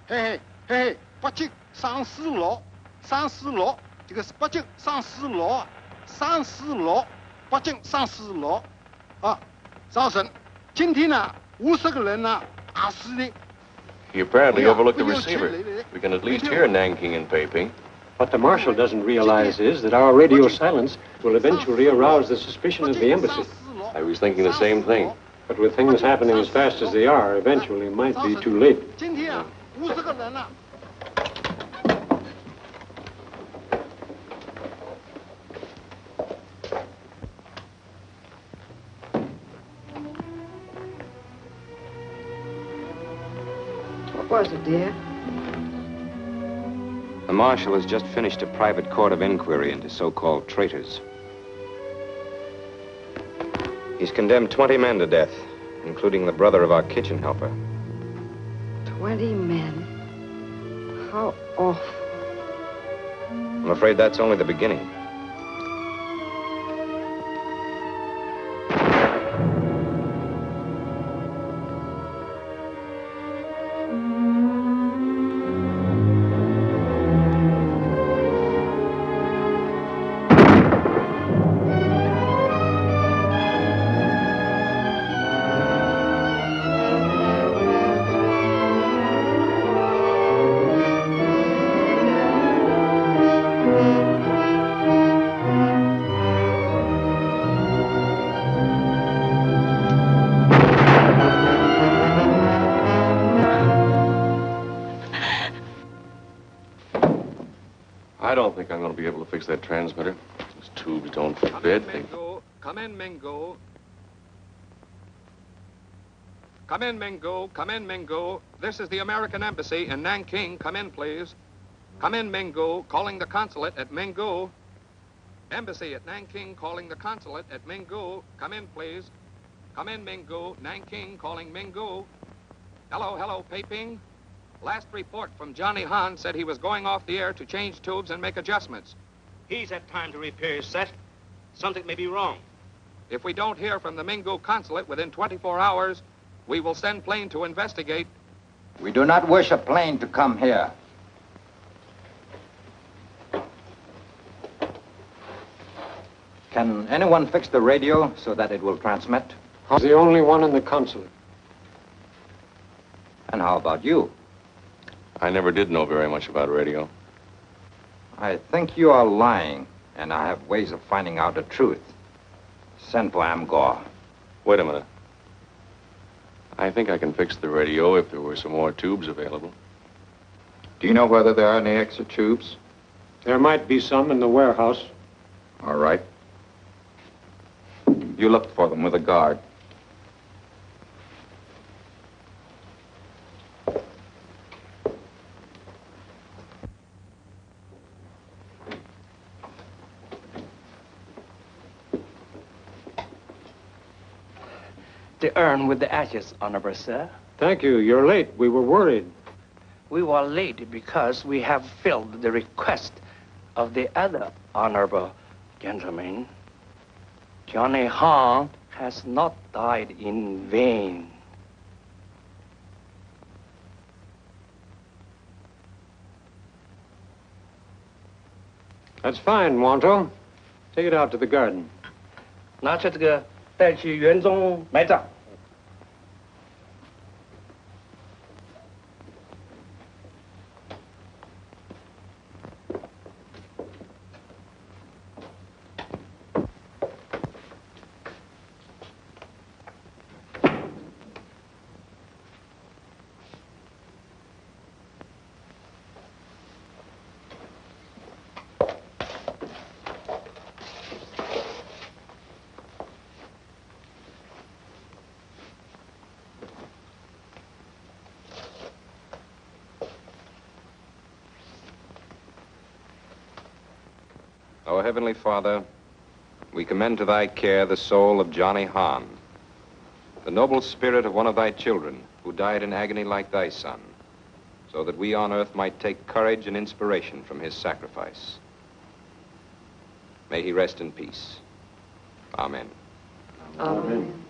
Hey, hey, hey, 北京上四楼，上四楼，这个是北京上四楼，上四楼，北京上四楼，啊，早晨，今天呢，50个人呢，打死的。 He apparently overlooked the receiver. We can at least hear Nanking and Peiping. What the Marshal doesn't realize is that our radio silence will eventually arouse the suspicion of the embassy. I was thinking the same thing. But with things happening as fast as they are, eventually it might be too late. 今天啊，50个人呢。 What was it, dear? The Marshal has just finished a private court of inquiry into so-called traitors. He's condemned 20 men to death, including the brother of our kitchen helper. 20 men? How awful. I'm afraid that's only the beginning. I don't think I'm going to be able to fix that transmitter. These tubes don't fit. Come in, Mingo. Come in, Mingo. Come in, Mingo. This is the American Embassy in Nanking. Come in, please. Come in, Mingo. Calling the consulate at Mingo. Embassy at Nanking calling the consulate at Mingo. Come in, please. Come in, Minggu. Nanking calling Minggu. Hello, hello, Peiping. Last report from Johnny Han said he was going off the air to change tubes and make adjustments. He's had time to repair his set. Something may be wrong. If we don't hear from the Minggu consulate within 24 hours, we will send plane to investigate. We do not wish a plane to come here. Can anyone fix the radio so that it will transmit? I'm the only one in the consulate. And how about you? I never did know very much about radio. I think you are lying, and I have ways of finding out the truth. Send for Amgor. Wait a minute. I think I can fix the radio if there were some more tubes available. Do you know whether there are any extra tubes? There might be some in the warehouse. All right. You look for them with a guard. The urn with the ashes, Honorable Sir. Thank you. You're late. We were worried. We were late because we have filled the request of the other honorable gentleman. Johnny Han has not died in vain. That's fine, Wanto. Take it out to the garden. 拿着这个带去园中埋葬。Our Heavenly Father, we commend to thy care the soul of Johnny Han, the noble spirit of one of thy children who died in agony like thy son, so that we on earth might take courage and inspiration from his sacrifice. May he rest in peace. Amen. Amen.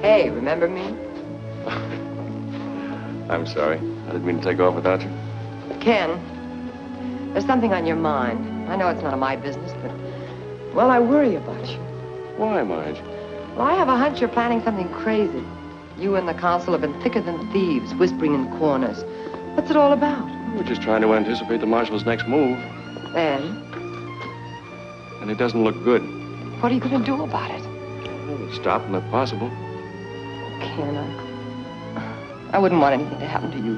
Hey, remember me? I'm sorry. I didn't mean to take off without you. Ken, there's something on your mind. I know it's none of my business, but, well, I worry about you. Why, Marge? Well, I have a hunch you're planning something crazy. You and the consul have been thicker than thieves, whispering in corners. What's it all about? We're just trying to anticipate the marshal's next move. And? And it doesn't look good. What are you going to do about it? Well, stop them if possible. Ken, I wouldn't want anything to happen to you.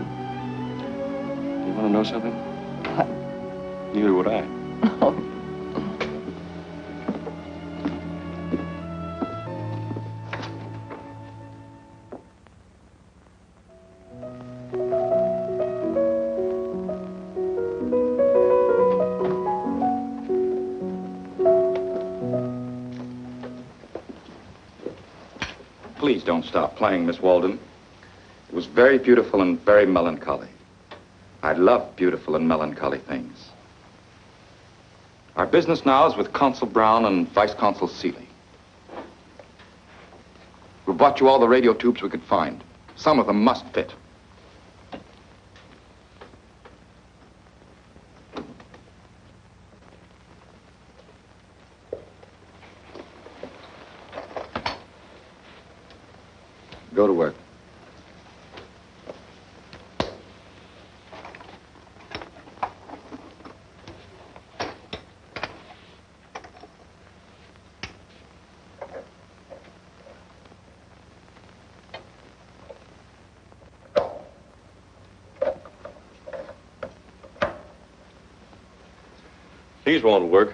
You want to know something? What? Neither would I. Oh. Please don't stop playing, Miss Weldon. It was very beautiful and very melancholy. I love beautiful and melancholy things. Our business now is with Consul Brown and Vice Consul Seeley. We brought you all the radio tubes we could find. Some of them must fit. Go to work. These won't work.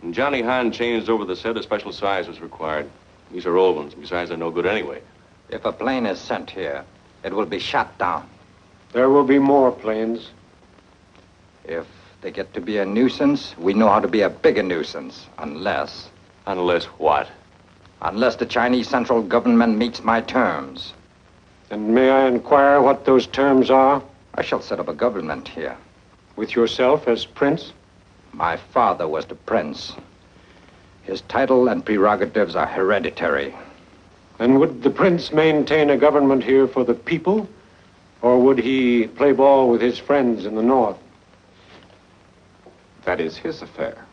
When Johnny Han changed over the set, a special size was required. These are old ones. Besides, they're no good anyway. If a plane is sent here, it will be shot down. There will be more planes. If they get to be a nuisance, we know how to be a bigger nuisance. Unless... Unless what? Unless the Chinese central government meets my terms. And may I inquire what those terms are? I shall set up a government here. With yourself as prince? My father was the prince. His title and prerogatives are hereditary. And would the prince maintain a government here for the people? Or would he play ball with his friends in the north? That is his affair.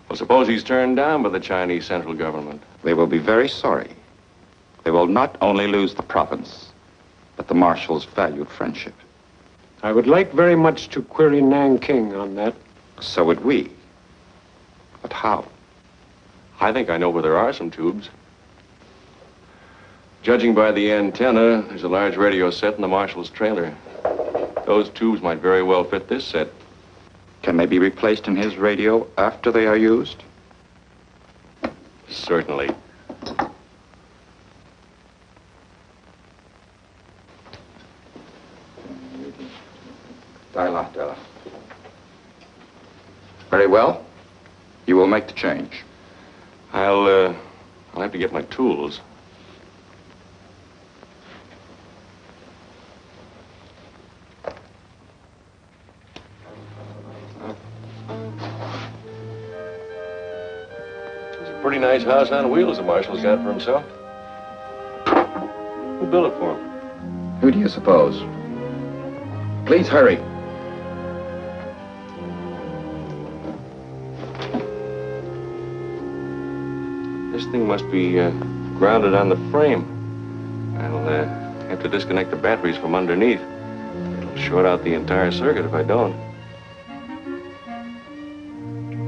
Well, suppose he's turned down by the Chinese central government. They will be very sorry. They will not only lose the province, but the marshal's valued friendship. I would like very much to query Nanking on that. So would we. But how? I think I know where there are some tubes. Judging by the antenna, there's a large radio set in the marshal's trailer. Those tubes might very well fit this set. Can they be replaced in his radio after they are used? Certainly. Dial. Very well. You will make the change. I'll have to get my tools. It's a pretty nice house on wheels the marshal's got for himself. Who built it for him? Who do you suppose? Please hurry. This thing must be grounded on the frame. I'll have to disconnect the batteries from underneath. It'll short out the entire circuit if I don't.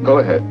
Go ahead.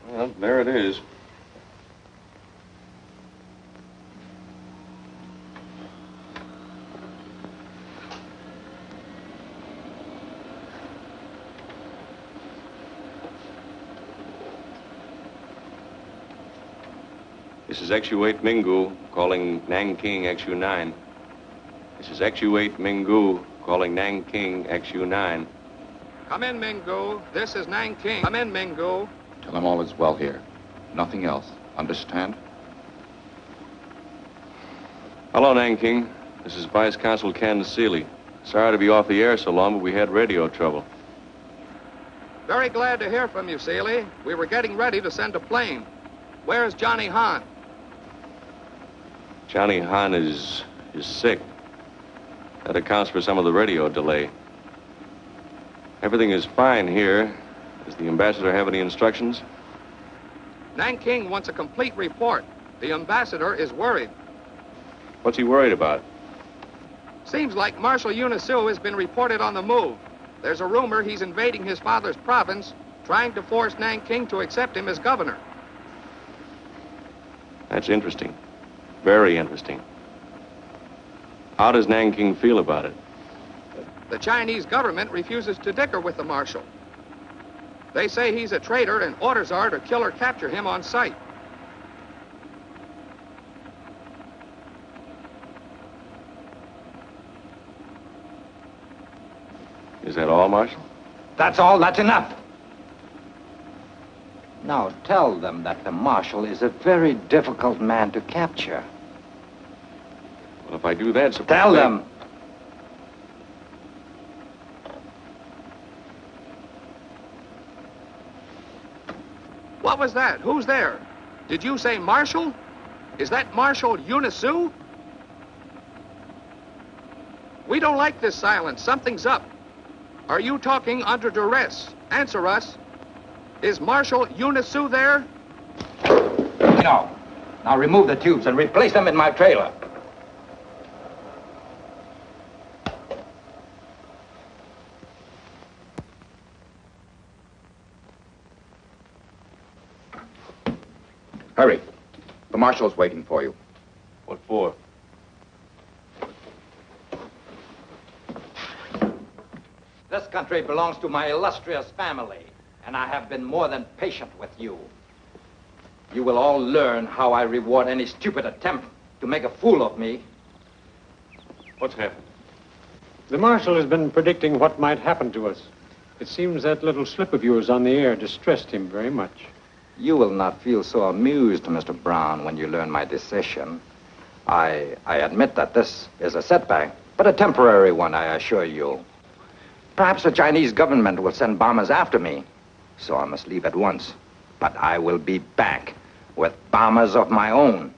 Well, there it is. This is XU-8 Mingu calling Nanking XU-9. This is XU-8 Mingu calling Nanking XU-9. Come in, Mingu. This is Nanking. Come in, Mingu. Tell them all is well here. Nothing else. Understand? Hello, Nanking. This is Vice Consul Kenneth Seeley. Sorry to be off the air so long, but we had radio trouble. Very glad to hear from you, Seeley. We were getting ready to send a plane. Where's Johnny Hahn? Johnny Hahn is sick. That accounts for some of the radio delay. Everything is fine here. Does the ambassador have any instructions? Nanking wants a complete report. The ambassador is worried. What's he worried about? Seems like Marshal Unisu has been reported on the move. There's a rumor he's invading his father's province, trying to force Nanking to accept him as governor. That's interesting. Very interesting. How does Nanking feel about it? The Chinese government refuses to dicker with the marshal. They say he's a traitor and orders are to kill or capture him on sight. Is that all, Marshal? That's all. That's enough. Now tell them that the marshal is a very difficult man to capture. Well, if I do that, suppose Tell them. What was that? Who's there? Did you say Marshal? Is that Marshal Unisu? We don't like this silence. Something's up. Are you talking under duress? Answer us. Is Marshal Unisu there? No. Now remove the tubes and replace them in my trailer. Hurry. The marshal's waiting for you. What for? This country belongs to my illustrious family, and I have been more than patient with you. You will all learn how I reward any stupid attempt to make a fool of me. What's happened? The Marshal has been predicting what might happen to us. It seems that little slip of yours on the air distressed him very much. You will not feel so amused, Mr. Brown, when you learn my decision. I admit that this is a setback, but a temporary one, I assure you. Perhaps the Chinese government will send bombers after me, so I must leave at once. But I will be back with bombers of my own.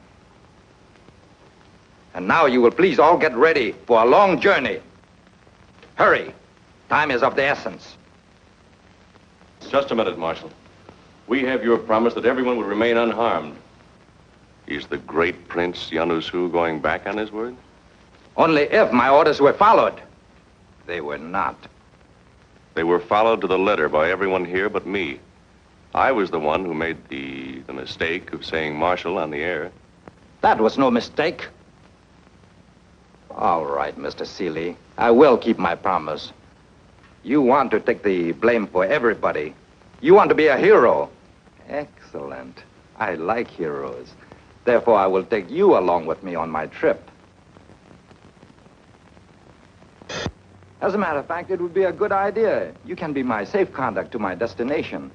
And now you will please all get ready for a long journey. Hurry. Time is of the essence. Just a minute, Marshal. We have your promise that everyone will remain unharmed. Is the great Prince Yanusu going back on his word? Only if my orders were followed. They were not. They were followed to the letter by everyone here but me. I was the one who made the mistake of saying Marshal on the air. That was no mistake. All right, Mr. Seeley. I will keep my promise. You want to take the blame for everybody. You want to be a hero. Excellent. I like heroes. Therefore, I will take you along with me on my trip. As a matter of fact, it would be a good idea. You can be my safe conduct to my destination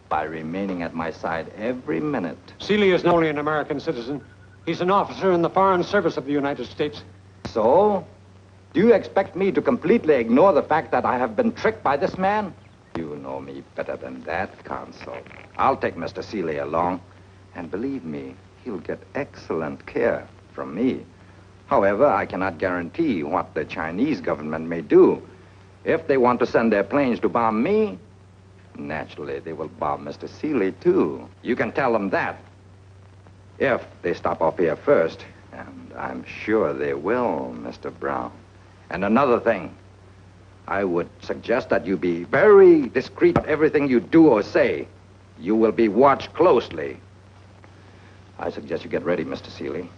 by remaining at my side every minute. Seeley is not only an American citizen, he's an officer in the Foreign Service of the United States. So, do you expect me to completely ignore the fact that I have been tricked by this man? You know me better than that, Consul. I'll take Mr. Seeley along, and believe me, he'll get excellent care from me. However, I cannot guarantee what the Chinese government may do. If they want to send their planes to bomb me, naturally, they will bomb Mr. Seeley, too. You can tell them that. If they stop off here first, and I'm sure they will, Mr. Brown. And another thing, I would suggest that you be very discreet about everything you do or say. You will be watched closely. I suggest you get ready, Mr. Seeley.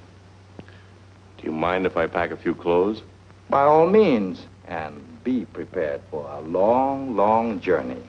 Do you mind if I pack a few clothes? By all means, and be prepared for a long, long journey.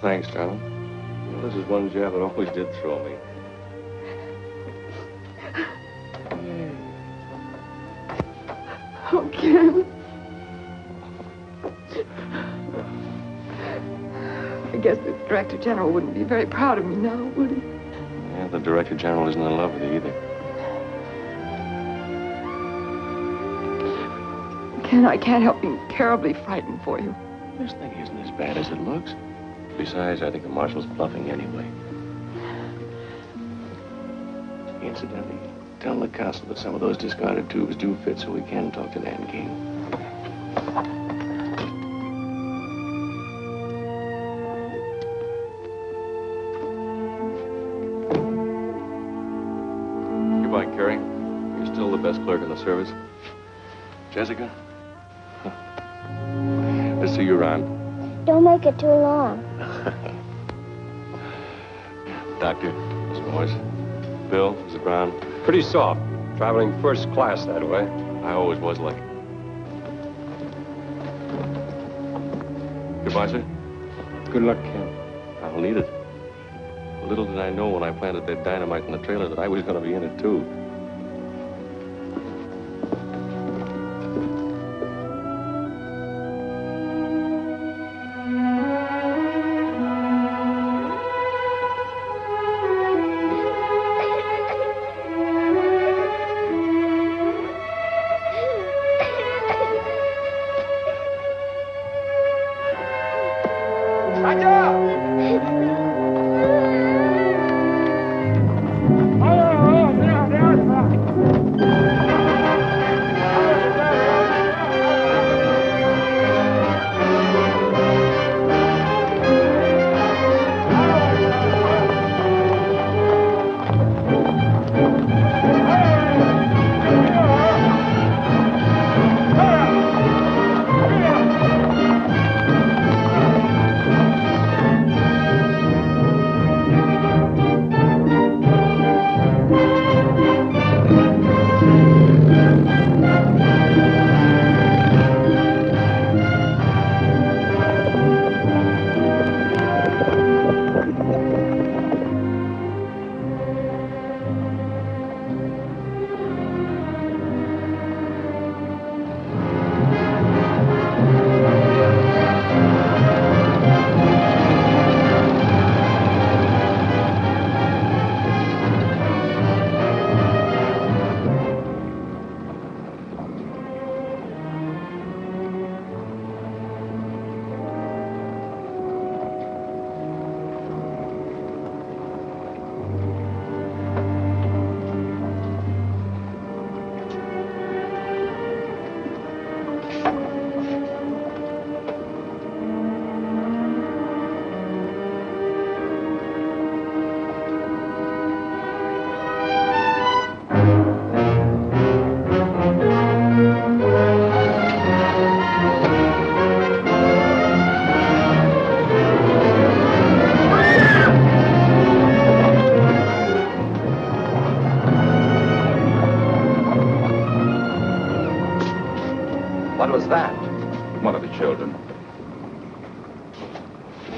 Thanks, darling. Well, this is one job that always did throw me. Oh, Ken. I guess the Director General wouldn't be very proud of me now, would he? Yeah, the Director General isn't in love with you either. Ken, I can't help being terribly frightened for you. This thing isn't as bad as it looks. Besides, I think the Marshal's bluffing anyway. Incidentally, tell the Consul that some of those discarded tubes do fit so we can talk to Nanking. Goodbye, Carrie. You're still the best clerk in the service. Jessica? Let's see you around. Don't make it too long. Doctor, Miss Morris, Bill, Mr. Brown. Pretty soft. Traveling first class that way. I always was lucky. Goodbye, sir. Good luck, Ken. I'll need it. Little did I know when I planted that dynamite in the trailer that I was going to be in it, too. What was that? One of the children.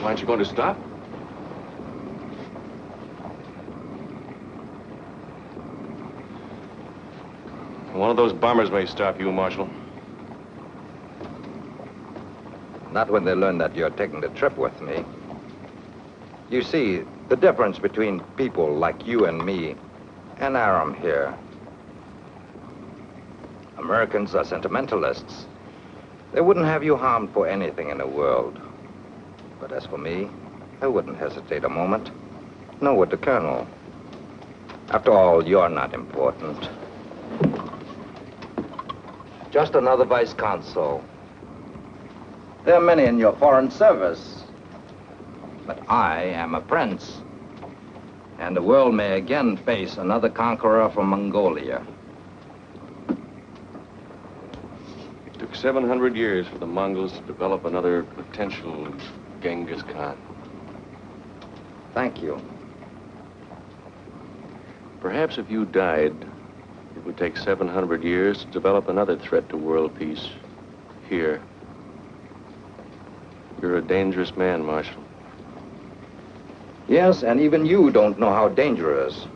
Aren't you going to stop? One of those bombers may stop you, Marshal. Not when they learn that you're taking the trip with me. You see, the difference between people like you and me and Aram here. Americans are sentimentalists. They wouldn't have you harmed for anything in the world. But as for me, I wouldn't hesitate a moment. Nor would the Colonel. After all, you're not important. Just another vice consul. There are many in your foreign service. But I am a prince. And the world may again face another conqueror from Mongolia. It took 700 years for the Mongols to develop another potential Genghis Khan. Thank you. Perhaps if you died, it would take 700 years to develop another threat to world peace here. You're a dangerous man, Marshal. Yes, and even you don't know how dangerous.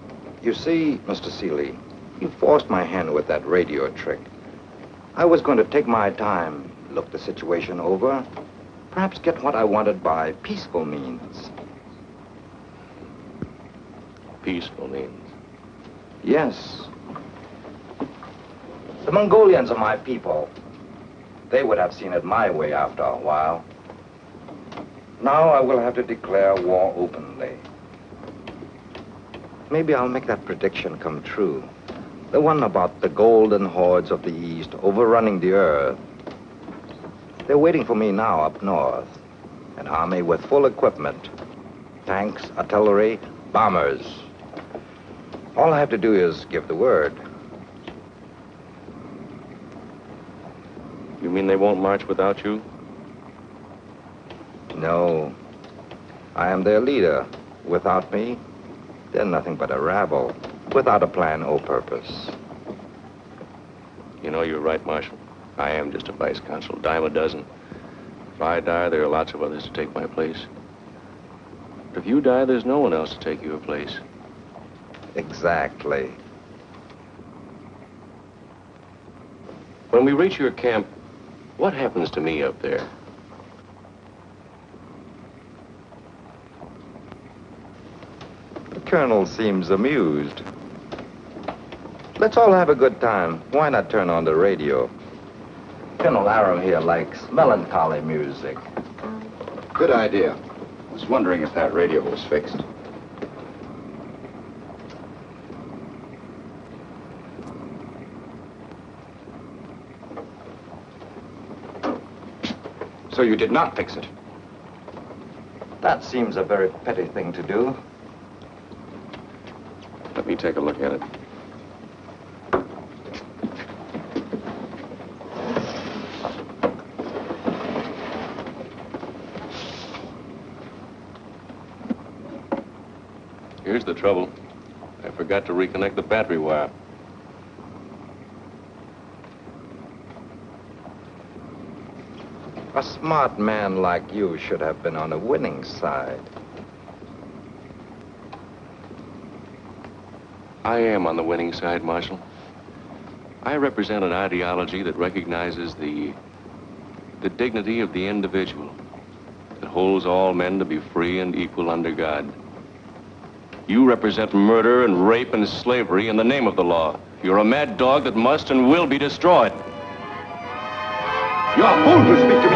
You see, Mr. Seeley, you forced my hand with that radio trick. I was going to take my time, look the situation over, perhaps get what I wanted by peaceful means. Peaceful means? Yes. The Mongolians are my people. They would have seen it my way after a while. Now I will have to declare war openly. Maybe I'll make that prediction come true. The one about the golden hordes of the East overrunning the earth. They're waiting for me now up north. An army with full equipment. Tanks, artillery, bombers. All I have to do is give the word. You mean they won't march without you? No. I am their leader. Without me, they're nothing but a rabble, without a plan or purpose. You know, you're right, Marshal. I am just a vice consul, dime a dozen. If I die, there are lots of others to take my place. But if you die, there's no one else to take your place. Exactly. When we reach your camp, what happens to me up there? The colonel seems amused. Let's all have a good time. Why not turn on the radio? Colonel Arrow here likes melancholy music. Good idea. I was wondering if that radio was fixed. So you did not fix it? That seems a very petty thing to do. Let me take a look at it. Here's the trouble. I forgot to reconnect the battery wire. A smart man like you should have been on the winning side. I am on the winning side, Marshal. I represent an ideology that recognizes the dignity of the individual, that holds all men to be free and equal under God. You represent murder and rape and slavery in the name of the law. You're a mad dog that must and will be destroyed. You're a fool to speak to me